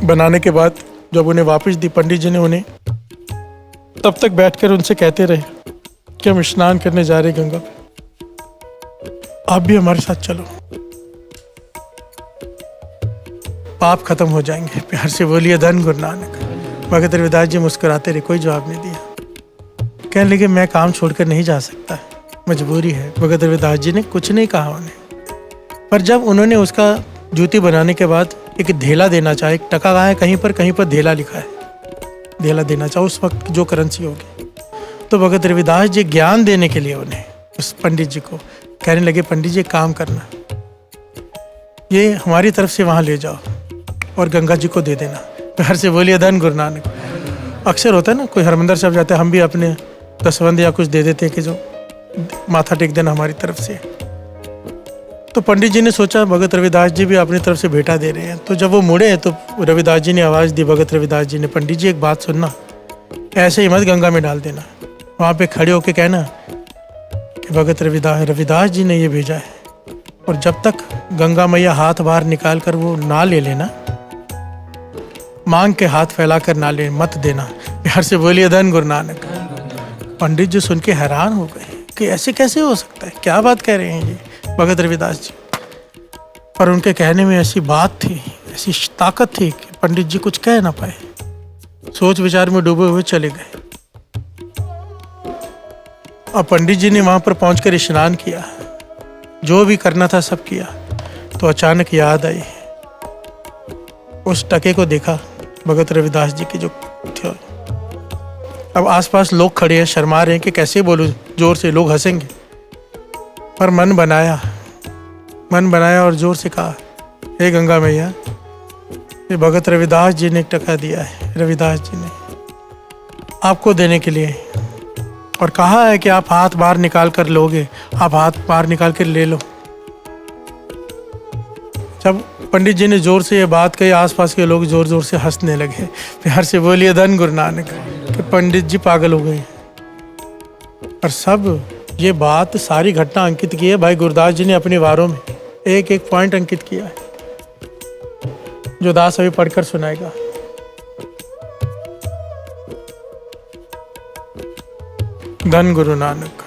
बनाने के बाद जब उन्हें वापस दी, पंडित जी ने उन्हें तब तक बैठकर उनसे कहते रहे कि हम स्नान करने जा रहे गंगा पे, आप भी हमारे साथ चलो, पाप खत्म हो जाएंगे। प्यार से बोलिए धन गुरु नानक। भगत रविदास जी मुस्कुराते रहे, कोई जवाब नहीं दिया। कहने लगे मैं काम छोड़कर नहीं जा सकता, मजबूरी है। भगत रविदास जी ने कुछ नहीं कहा उन्हें, पर जब उन्होंने उसका जूती बनाने के बाद एक धेला देना चाहे, एक टका कहा है कहीं पर धेला लिखा है, धेला देना चाहे उस वक्त जो करेंसी होगी, तो भगत रविदास जी ज्ञान देने के लिए उन्हें उस पंडित जी को कहने लगे पंडित जी काम करना, ये हमारी तरफ से वहाँ ले जाओ और गंगा जी को दे देना। प्यार से बोलिए धन गुरु नानक। अक्सर होता है ना, कोई हरमंदिर साहब जाते हैं, हम भी अपने दसवंध या कुछ दे देते हैं कि जो माथा टेक देना हमारी तरफ से। तो पंडित जी ने सोचा भगत रविदास जी भी अपनी तरफ से भेंटा दे रहे हैं। तो जब वो मुड़े तो रविदास जी ने आवाज़ दी, भगत रविदास जी ने, पंडित जी एक बात सुनना, ऐसे ही मत गंगा में डाल देना, वहाँ पे खड़े होके कहना कि भगत रविदास जी ने ये भेजा है, और जब तक गंगा मैया हाथ बाहर निकाल कर वो ना ले लेना, मांग के हाथ फैलाकर ना ले मत देना। प्यार से बोलिए धन गुरु नानक। पंडित जी सुन के हैरान हो गए कि ऐसे कैसे हो सकता है, क्या बात कह रहे हैं ये भगत रविदास जी। पर उनके कहने में ऐसी बात थी, ऐसी ताकत थी कि पंडित जी कुछ कह ना पाए, सोच विचार में डूबे हुए चले गए। और पंडित जी ने वहां पर पहुंचकर स्नान किया, जो भी करना था सब किया। तो अचानक याद आई, उस टके को देखा भगत रविदास जी के जो थे। अब आसपास लोग खड़े हैं, शर्मा रहे हैं कि कैसे बोलूं जोर से, लोग हंसेंगे। पर मन बनाया और जोर से कहा, हे गंगा मैया, ये भगत रविदास जी ने एक टका दिया है, रविदास जी ने आपको देने के लिए, और कहा है कि आप हाथ बाहर निकाल कर लोगे, आप हाथ बाहर निकाल कर ले लो। जब पंडित जी ने जोर से ये बात कही, आसपास के लोग जोर जोर से हंसने लगे। प्यार से बोलिए धन गुरु नानक। कि पंडित जी पागल हो गए। और सब ये बात, सारी घटना अंकित की है भाई गुरदास जी ने अपने वारों में, एक एक पॉइंट अंकित किया है, जो दास अभी पढ़कर सुनाएगा। धन गुरु नानक।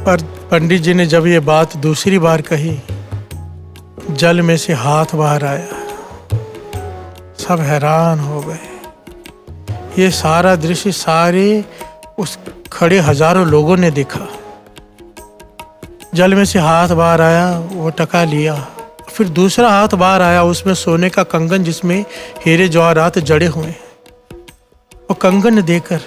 पर पंडित जी ने जब ये बात दूसरी बार कही, जल में से हाथ बाहर आया, सब हैरान हो गए। ये सारा दृश्य सारे उस खड़े हजारों लोगों ने देखा। जल में से हाथ बाहर आया, वो टका लिया, फिर दूसरा हाथ बाहर आया, उसमें सोने का कंगन जिसमें हीरे जवाहरात जड़े हुए। वो कंगन देकर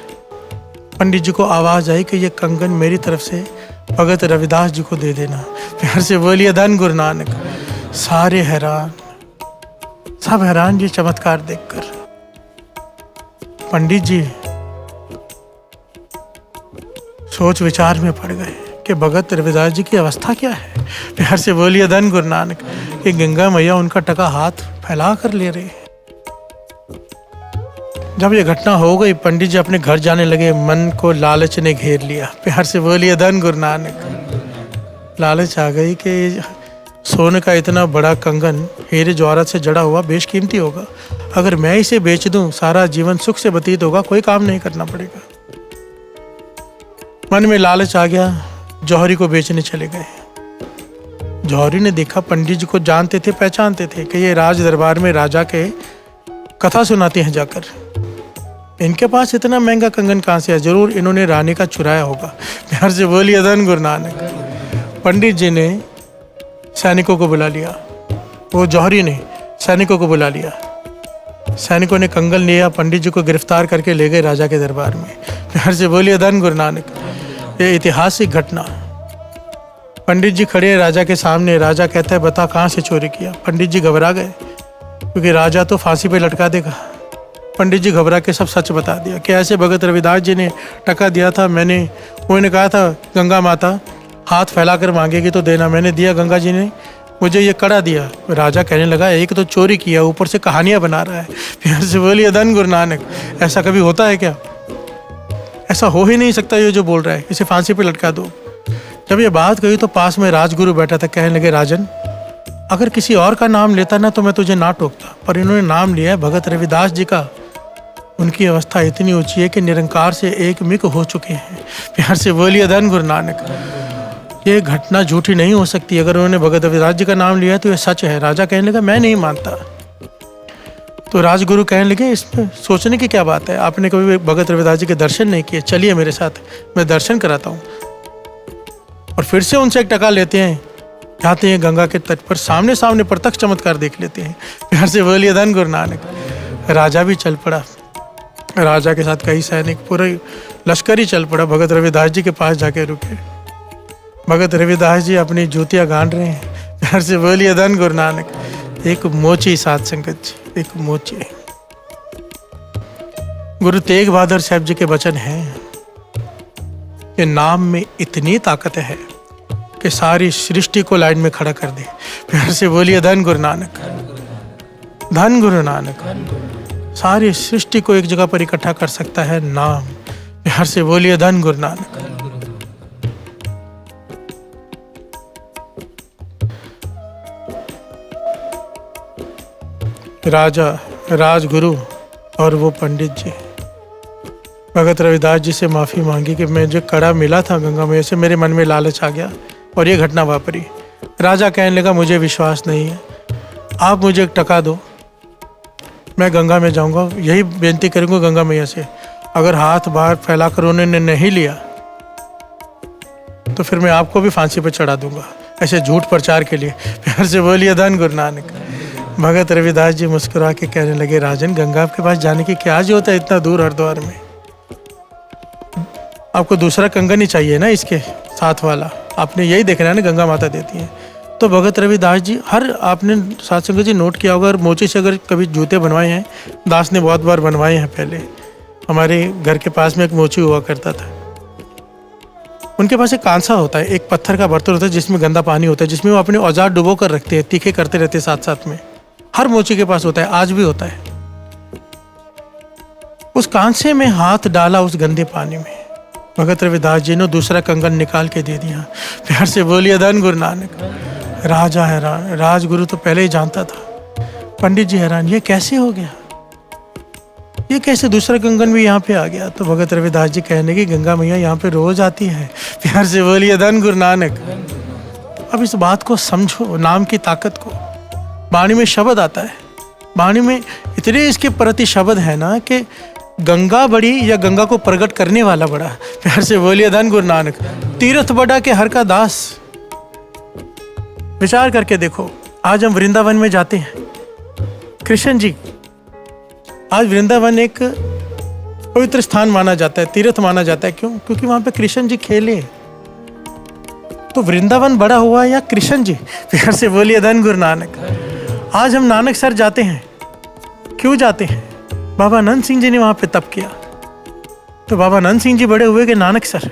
पंडित जी को आवाज आई कि ये कंगन मेरी तरफ से भगत रविदास जी को दे देना। प्यार से बोलिए धन गुरु नानक। सारे हैरान, सब हैरान ये चमत्कार देखकर। पंडित जी सोच विचार में पड़ गए कि भगत रविदास जी की अवस्था क्या है। प्यार से बोलिए धन गुरु नानक। कि गंगा मैया उनका टका हाथ फैला कर ले रहे। जब ये घटना हो गई, पंडित जी अपने घर जाने लगे। मन को लालच ने घेर लिया। प्यार से बोलिए धन गुरु नानक। लालच आ गई कि सोने का इतना बड़ा कंगन हीरे जवाहरात से जड़ा हुआ बेशकीमती होगा, अगर मैं इसे बेच दूं सारा जीवन सुख से व्यतीत होगा, कोई काम नहीं करना पड़ेगा। मन में लालच आ गया, जौहरी को बेचने चले गए। जौहरी ने देखा पंडित जी को जानते थे, पहचानते थे कि ये राज दरबार में राजा के कथा सुनाते हैं जाकर। इनके पास इतना महंगा कंगन कहाँ से है, जरूर इन्होंने रानी का चुराया होगा। प्यार से बोलिए धन गुरु नानक। पंडित जी ने सैनिकों को बुला लिया, वो जौहरी ने सैनिकों को बुला लिया। सैनिकों ने कंगन लिया, पंडित जी को गिरफ्तार करके ले गए राजा के दरबार में। प्यार से बोलिए धन गुरु नानक। ये ऐतिहासिक घटना। पंडित जी खड़े हैं राजा के सामने। राजा कहता है बता कहाँ से चोरी किया। पंडित जी घबरा गए क्योंकि राजा तो फांसी पे लटका देगा। पंडित जी घबरा के सब सच बता दिया कि ऐसे भगत रविदास जी ने टका दिया था। उन्होंने कहा था गंगा माता हाथ फैलाकर मांगेगी तो देना, मैंने दिया, गंगा जी ने मुझे ये कड़ा दिया। राजा कहने लगा एक तो चोरी किया, ऊपर से कहानियां बना रहा है। प्यार से बोलिए धन गुरु नानक। ऐसा कभी होता है क्या? ऐसा हो ही नहीं सकता ये जो बोल रहा है, इसे फांसी पे लटका दो। जब ये बात कही तो पास में राजगुरु बैठा था। कहने लगे राजन, अगर किसी और का नाम लेता ना तो मैं तुझे ना टोकता, पर इन्होंने नाम लिया है भगत रविदास जी का। उनकी अवस्था इतनी ऊंची है कि निरंकार से एक मिक हो चुके हैं। प्यार से बोलिए धन गुरु नानक। ये घटना झूठी नहीं हो सकती। अगर उन्होंने भगत रविदास जी का नाम लिया तो ये सच है। राजा कहने लगा मैं नहीं मानता। तो राजगुरु कहने लगे इसमें सोचने की क्या बात है, आपने कभी भगत रविदास जी के दर्शन नहीं किए, चलिए मेरे साथ, मैं दर्शन कराता हूँ। और फिर से उनसे एक टका लेते हैं, जाते हैं गंगा के तट पर, सामने सामने प्रत्यक्ष चमत्कार देख लेते हैं। प्यार से बोलिए धन गुरु नानक। राजा भी चल पड़ा, राजा के साथ कई सैनिक, पूरे लश्कर ही चल पड़ा। भगत रविदास जी के पास जाके रुके। भगत रविदास जी अपनी जूतियाँ गांड रहे हैं। प्यार से बोलिए धन गुरु नानक। एक मोची साथ संगत जी, एक मोची। गुरु तेग बहादुर साहब जी के वचन हैं कि नाम में इतनी ताकत है कि सारी सृष्टि को लाइन में खड़ा कर दे। प्यार से बोलिए धन गुरु नानक, धन गुरु नानक। सारी सृष्टि को एक जगह पर इकट्ठा कर सकता है नाम। प्यार से बोलिए धन गुरु नानक। राजा, राजगुरु और वो पंडित जी भगत रविदास जी से माफ़ी मांगी कि मैं जो कड़ा मिला था गंगा मैया से, मेरे मन में लालच आ गया और ये घटना वापरी। राजा कहने लगा मुझे विश्वास नहीं है, आप मुझे एक टका दो, मैं गंगा में जाऊंगा, यही बेनती करूंगा गंगा मैया से। अगर हाथ बाहर फैलाकर उन्होंने नहीं लिया तो फिर मैं आपको भी फांसी पर चढ़ा दूंगा, ऐसे झूठ प्रचार के लिए। प्यार से बोलिए धन गुरु नानक। भगत रविदास जी मुस्कुरा के कहने लगे, राजन गंगा के पास जाने की क्या जरूरत है इतना दूर हरिद्वार में? आपको दूसरा कंगन ही चाहिए ना इसके साथ वाला, आपने यही देखना है ना गंगा माता देती हैं। तो भगत रविदास जी हर, आपने साथ संगत जी नोट किया होगा, और मोची से अगर कभी जूते बनवाए हैं, दास ने बहुत बार बनवाए हैं। पहले हमारे घर के पास में एक मोची हुआ करता था, उनके पास एक कांसा होता है, एक पत्थर का बर्तन होता है जिसमें गंदा पानी होता है, जिसमें वो अपने औजार डुबो कर रखते हैं, तीखे करते रहते हैं साथ साथ में। हर मोची के पास होता है, आज भी होता है। उस कांसे में हाथ डाला उस गंदे पानी में, भगत रविदास जी ने दूसरा कंगन निकाल के दे दिया। प्यार से बोलिए धन गुरु नानक। राजा हैरान, राजगुरु तो पहले ही जानता था। पंडित जी हैरान, ये कैसे हो गया, ये कैसे दूसरा कंगन भी यहाँ पे आ गया? तो भगत रविदास जी कहने की गंगा मैया यहाँ पे रोज आती है। प्यार से बोलिए धन गुरु नानक। अब इस बात को समझो, नाम की ताकत को। वाणी में शब्द आता है, वाणी में इतने इसके प्रति शब्द है ना कि गंगा बड़ी या गंगा को प्रकट करने वाला बड़ा। प्यार से बोलिए धन गुरु नानक। तीर्थ बड़ा के हर का दास। विचार करके देखो, आज हम वृंदावन में जाते हैं, कृष्ण जी, आज वृंदावन एक पवित्र स्थान माना जाता है, तीर्थ माना जाता है। क्यों? क्योंकि वहां पे कृष्ण जी खेले। तो वृंदावन बड़ा हुआ या कृष्ण जी? प्यार से बोलिए धन गुरु नानक। आज हम नानक सर जाते हैं, क्यों जाते हैं? बाबा नंद सिंह जी ने वहां पे तप किया, तो बाबा नंद सिंह जी बड़े हुए कि नानक सर।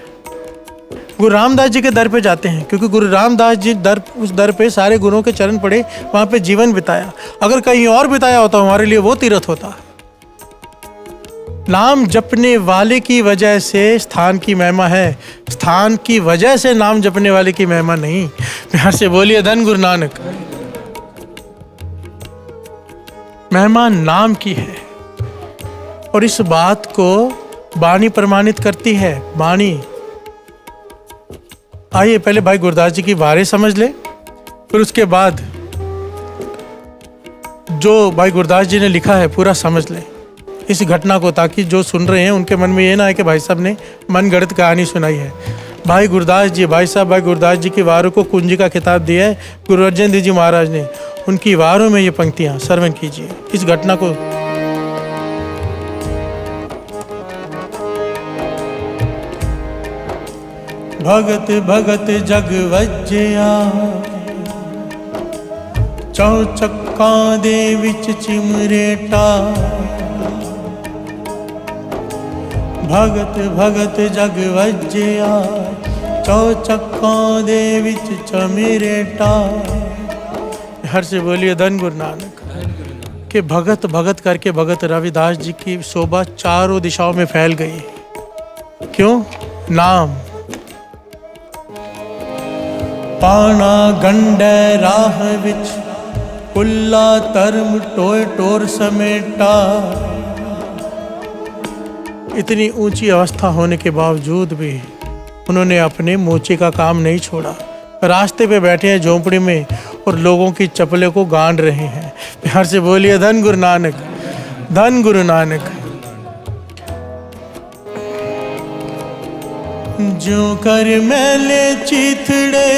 गुरु रामदास जी के दर पे जाते हैं, क्योंकि गुरु रामदास जी उस दर पे सारे गुरुओं के चरण पड़े, वहां पे जीवन बिताया। अगर कहीं और बिताया होता हमारे लिए वो तीर्थ होता। नाम जपने वाले की वजह से स्थान की महिमा है, स्थान की वजह से नाम जपने वाले की महिमा नहीं। प्यार से बोलिए धन गुरु नानक। महिमा नाम की है, और इस बात को वाणी प्रमाणित करती है। वाणी, आइए पहले भाई गुरदास जी की वारें समझ ले, फिर उसके बाद जो भाई गुरदास जी ने लिखा है पूरा समझ ले इस घटना को, ताकि जो सुन रहे हैं उनके मन में ये ना है कि भाई साहब ने मन गढ़ंत कहानी सुनाई है। भाई गुरदास जी, भाई साहब भाई गुरदास जी की वारों को कुंजी का खिताब दिया है गुरु अर्जन देव जी महाराज ने। उनकी वारों में ये पंक्तियां श्रवण कीजिए, इस घटना को। भगत भगत जग वज्जया, चौचक्का दे विच चिमरेटा। भगत भगत जग वज्जया, चौचक्का दे विच चिमरेटा। हर से बोलिए धन गुरु नानक। कि भगत भगत करके भगत रविदास जी की शोभा चारों दिशाओं में फैल गई। क्यों? नाम। पाना गंडे राह विच, कुल्ला धर्म टोय टोर समेटा। इतनी ऊंची अवस्था होने के बावजूद भी उन्होंने अपने मोचे का काम नहीं छोड़ा। रास्ते पे बैठे हैं झोंपड़ी में और लोगों की चप्पलें को गांड रहे हैं। प्यार से बोलिए धन गुरु नानक, धन गुरु नानक। जो कर मैले चिथड़े,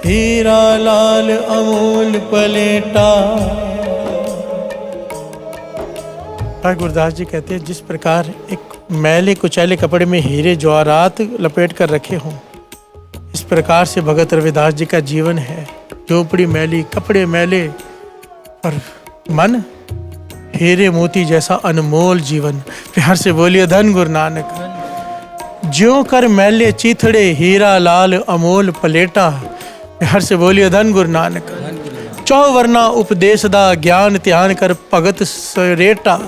हीरा लाल अमूल पलेटा। भाई गुरदास जी कहते हैं, जिस प्रकार एक मैले कुचैले कपड़े में हीरे जवाहरात लपेट कर रखे हों, इस प्रकार से भगत रविदास जी का जीवन है। झोपड़ी मैली, कपड़े मैले, और मन हीरे मोती जैसा अनमोल जीवन। प्यार से बोलिए धन गुरु नानक। ज्यों कर मैले चीथड़े हीरा लाल अमोल पलेटा। प्यार से बोलिए धन गुरु नानक। चौवर्ना उपदेश दा ज्ञान ध्यान कर भगत सरेटा।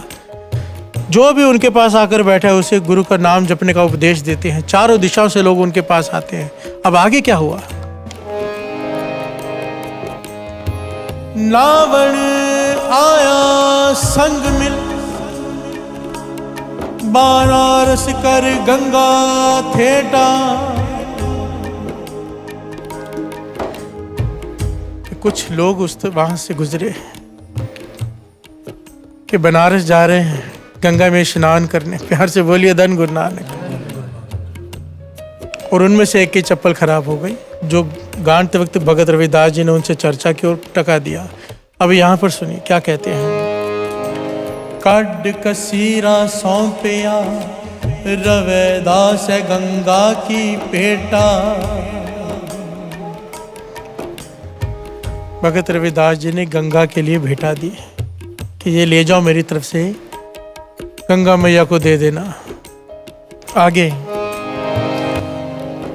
जो भी उनके पास आकर बैठा है उसे गुरु का नाम जपने का उपदेश देते हैं। चारों दिशाओं से लोग उनके पास आते हैं। अब आगे क्या हुआ? नावण आया संग मिल, बनारस कर गंगा थेटा। कुछ लोग वहां से गुजरे कि बनारस जा रहे हैं गंगा में स्नान करने। प्यार से बोलिए धन गुरु नानक। और उनमें से एक की चप्पल खराब हो गई, जो गांठते वक्त भगत रविदास जी ने उनसे चर्चा की और टका दिया। अब यहाँ पर सुनिए क्या कहते हैं। कड कसीरा सौंपया रविदास गंगा की पेटा। भगत रविदास जी ने गंगा के लिए भेंटा दी कि ये ले जाओ मेरी तरफ से, गंगा मैया को दे देना। आगे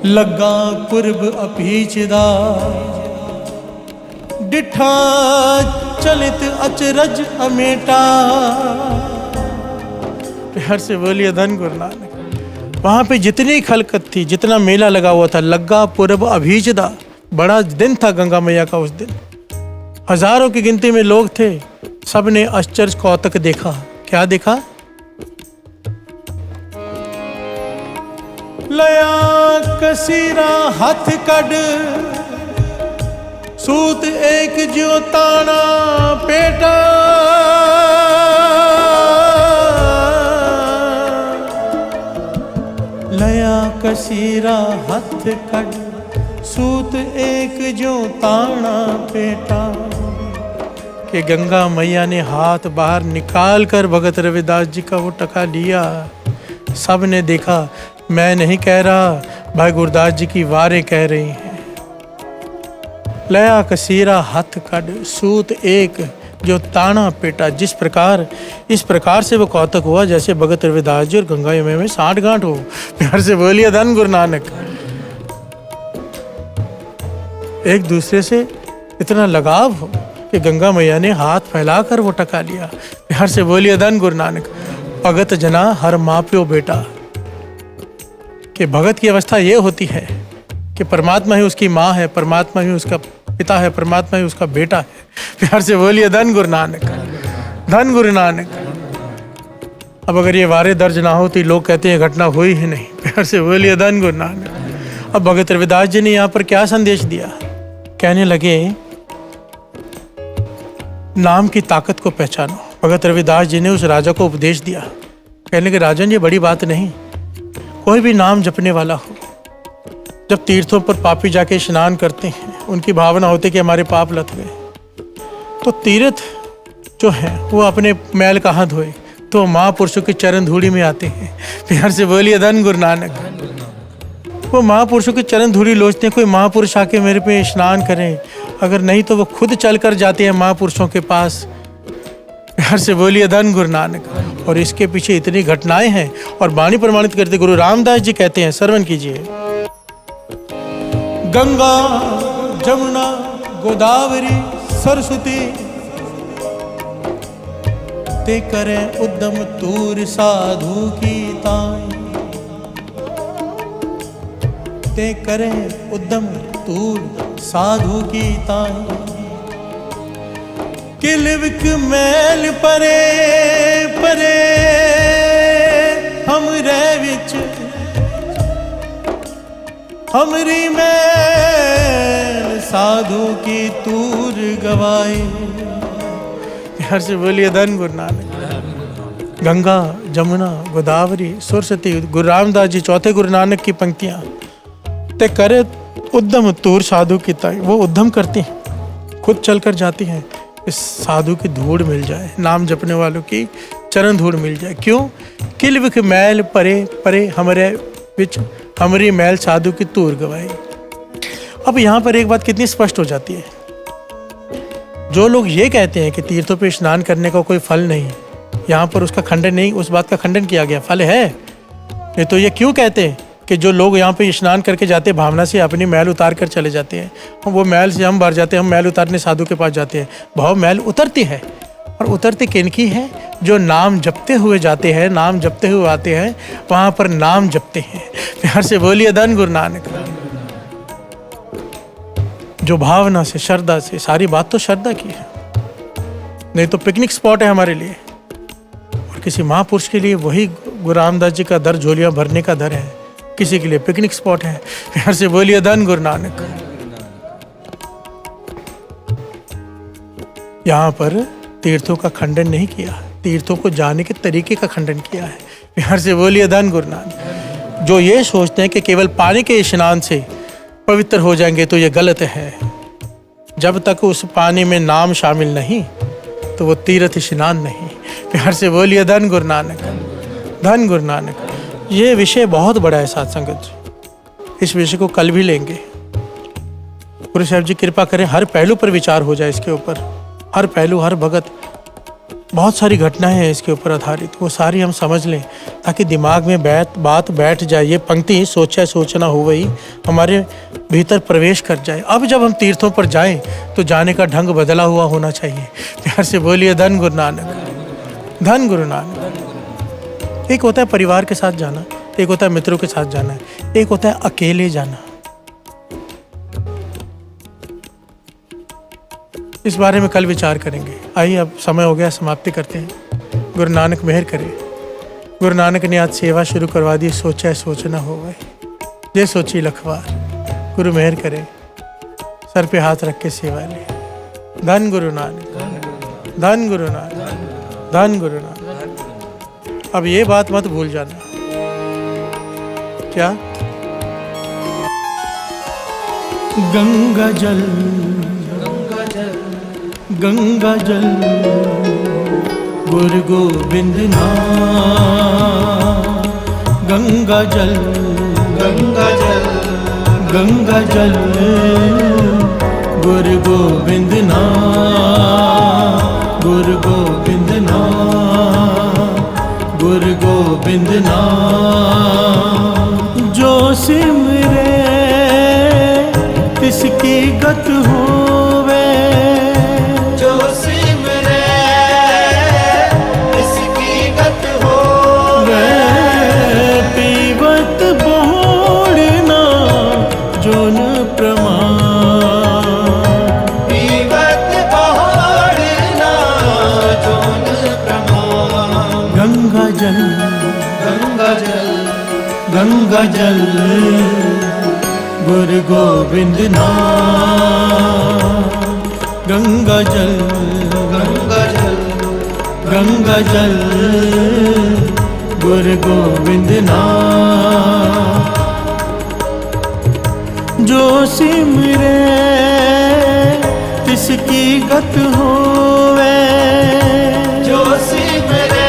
लगा कुर्ब अपीचदा, डिठा चलित अचरज अमेटा। प्यार से बोलिए धन गुरु नानक। वहां पे जितनी खलकत थी, जितना मेला लगा हुआ था, लग्गा पूर्व अभीजदा, बड़ा दिन था गंगा मैया का उस दिन। हजारों की गिनती में लोग थे। सबने आश्चर्य कौतक देखा। क्या देखा? लया कसीरा हाथ कड, सूत एक जो ताना पेटा। लया कसीरा हाथ कड, सूत एक जो ताना पेटा। कि गंगा मैया ने हाथ बाहर निकाल कर भगत रविदास जी का वो टका लिया। सब ने देखा। मैं नहीं कह रहा, भाई गुरदास जी की वारें कह रही हैं। लया कसीरा हाथ कड, सूत एक जो ताना पेटा। इस प्रकार से वो कौतक हुआ जैसे भगत रविदास जी और गंगा यमुना में साठ गांठ हो। प्यार से बोलिए धन गुरु नानक। एक दूसरे से इतना लगाव हो कि गंगा मैया ने हाथ फैलाकर वो टका लिया। प्यार से बोलिए धन गुरु नानक। भगत जना हर माँ प्यो बेटा। कि भगत की अवस्था ये होती है कि परमात्मा ही उसकी माँ है, परमात्मा ही उसका पिता है, परमात्मा ही उसका बेटा है। प्यार से बोलिए धन गुरु नानक। धन गुरु नानक। अब अगर ये वारे दर्ज ना हो तो लोग कहते हैं घटना हुई ही नहीं। प्यार से बोलिए धन गुरु नानक। अब भगत रविदास जी ने यहाँ पर क्या संदेश दिया? कहने लगे नाम की ताकत को पहचानो। भगत रविदास जी ने उस राजा को उपदेश दिया। कहने लगे राजन ये बड़ी बात नहीं, कोई भी नाम जपने वाला हो, जब तीर्थों पर पापी जाके स्नान करते हैं, उनकी भावना होती है कि हमारे पाप लथ गए, तो तीर्थ जो है वो अपने मैल कहाँ धोए, तो महापुरुषों की चरण धूड़ी में आते हैं। प्यार से बोलिए धन गुरु नानक। वो महापुरुषों की चरण धूड़ी लोचते हैं। कोई महापुरुष आके मेरे पे स्नान करें, अगर नहीं तो वो खुद चल कर जाते हैं महापुरुषों के पास। प्यार से बोलिए धन गुरु नानक। और इसके पीछे इतनी घटनाएं हैं और वाणी प्रमाणित करते गुरु रामदास जी कहते हैं, श्रवण कीजिए। गंगा जमुना गोदावरी सरस्वती, ते करें उद्यम तूर साधु की ताई। ते करें उद्यम तूर साधु की ताई। किलविक मैल परे परे हमरे विच, हमरी मैल साधु की तूर गवाई। प्यार से बोलिए धन गुरु नानक। गंगा जमुना गोदावरी सरस्वती, गुरु रामदास जी चौथे गुरु नानक की पंक्तियां। ते करे उद्यम तूर साधु की ताई। वो उद्यम करती हैं, खुद चलकर जाती हैं, इस साधु की धूड़ मिल जाए, नाम जपने वालों की चरण धूड़ मिल जाए। क्यों? किलविक मैल परे परे हमरे विच, हमारी मैल साधु की तूर गवाई। अब यहाँ पर एक बात कितनी स्पष्ट हो जाती है। जो लोग ये कहते हैं कि तीर्थों पे स्नान करने का कोई फल नहीं है, यहाँ पर उसका खंडन नहीं, उस बात का खंडन किया गया, फल है। नहीं तो ये क्यों कहते हैं कि जो लोग यहाँ पे स्नान करके जाते हैं भावना से, अपनी मैल उतार कर चले जाते हैं, वो मैल से हम भर जाते हैं, हम मैल उतारने साधु के पास जाते हैं, भाव मैल उतरती है। और उतरती किनकी है? जो नाम जपते हुए जाते हैं, नाम जपते हुए आते हैं, वहाँ पर नाम जपते हैं। प्यार से बोलिए धन गुरु नानक। जो भावना से, श्रद्धा से, सारी बात तो श्रद्धा की है, नहीं तो पिकनिक स्पॉट है हमारे लिए। और किसी महापुरुष के लिए वही गुरु रामदास जी का दर झोलियाँ भरने का दर है, किसी के लिए पिकनिक स्पॉट है। प्यार से बोलिए धन गुरु नानक। यहाँ पर तीर्थों का खंडन नहीं किया, तीर्थों को जाने के तरीके का खंडन किया है। प्यार से बोलिए धन गुरु नानक। जो ये सोचते हैं कि केवल पानी के स्नान से पवित्र हो जाएंगे तो ये गलत है। जब तक उस पानी में नाम शामिल नहीं तो वो तीर्थ स्नान नहीं। प्यार से बोलिए धन गुरु नानक, धन गुरु नानक। ये विषय बहुत बड़ा है साथ संगत जी, इस विषय को कल भी लेंगे। गुरु साहब जी कृपा करें हर पहलू पर विचार हो जाए इसके ऊपर, हर पहलू, हर भगत, बहुत सारी घटनाएं हैं इसके ऊपर आधारित, वो सारी हम समझ लें ताकि दिमाग में बात बैठ जाए। ये पंक्ति सोचा सोचना हो गई, हमारे भीतर प्रवेश कर जाए। अब जब हम तीर्थों पर जाएं तो जाने का ढंग बदला हुआ होना चाहिए। प्यार से बोलिए धन गुरु नानक, धन गुरु नानक। एक होता है परिवार के साथ जाना, एक होता है मित्रों के साथ जाना, एक होता है अकेले जाना। इस बारे में कल विचार करेंगे। आइए अब समय हो गया, समाप्ति करते हैं। गुरु नानक मेहर करे। गुरु नानक ने आज सेवा शुरू करवा दी, सोचा है सोचना हो गए, ये सोची लखवार। गुरु मेहर करे, सर पे हाथ रख के सेवा ले। धन गुरु नानक, धन गुरु नानक, धन गुरु नानक। अब ये बात मत भूल जाना, क्या? गंगा जल, गंगा जल गुरु गोविंद नाम। गंगा जल, गंगा जल, गंगा जल गुरु गोविंद नाम। गुरु गोविंद नाम, गुरु गोविंद नाम। जो सिमरे तिसकी गत होवे, गंगा जल गुरु गोविंद नाम। गंगा जल, गंगा जल, गंगा जल गुरु गोविंद नाम। जो सिमरे तिसकी गत होवे, जो सिमरे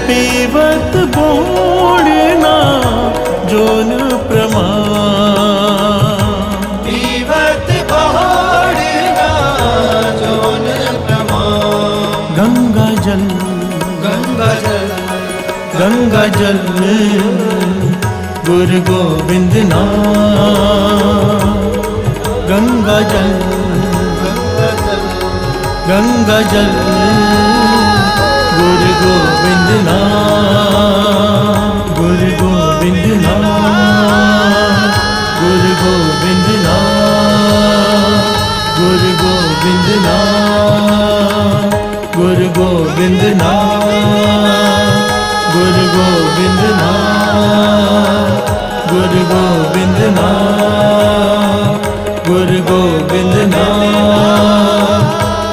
पीवत बोड़ना जोन प्रमाण। पीवत बोड़ना जोन प्रमाण। गंगा जल, गंगा जल, गंगा जल गुरु गोविंद नाम। गंगा जल, गंगा जल गुरु गोविंद नाम। गुरु गोविंद नाम, गुरु गोविंद नाम, गुरु गोविंद नाम, गुरु गोविंद नाम, गुरु गोविंद नाम, गुरु गोविंद नाम, गुरु गोविंद नाम,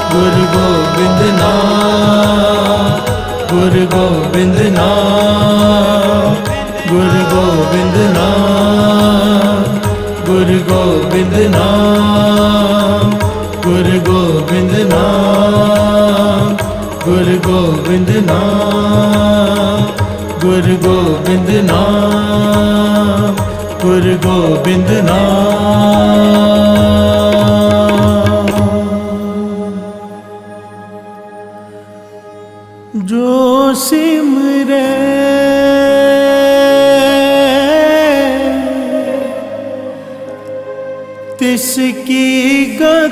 गुरु गोविंद नाम, गुरु गोविंद नाम, गुरु गोविंद नाम, गुरु गोविंद नाम, गुरु गोविंद नाम, गुरु गोविंद नाम, गुरु गोविंद नाम, गुरु गोविंद नाम।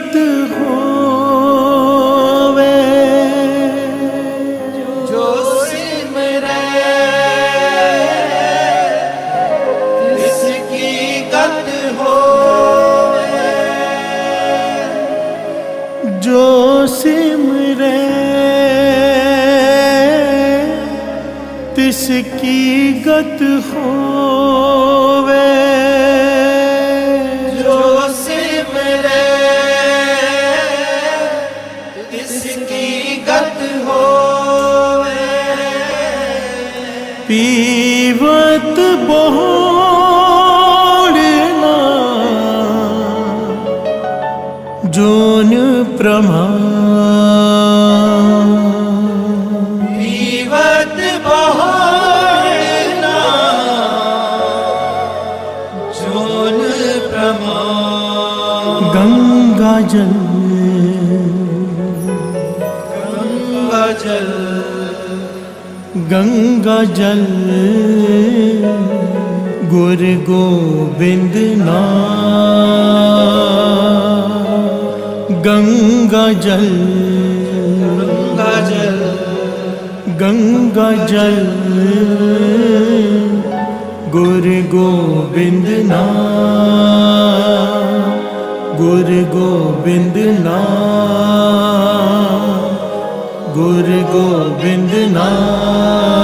गत होवे जो सिमरे तिसकी गत होवे जो सिमरे तिसकी गत होवे जो सिमरे तिसकी गत होवे पीवत बहुड़ना जोन प्रमाण पीवत बहुड़ना जोन प्रमाण गंगा जल गंगा जल गंगा जल गुरु गोविंद नाम गंगा जल गंगा जल गंगा जल गुरु गोविंद नाम गुरु गोविंद नाम गुरु गोविंद नाम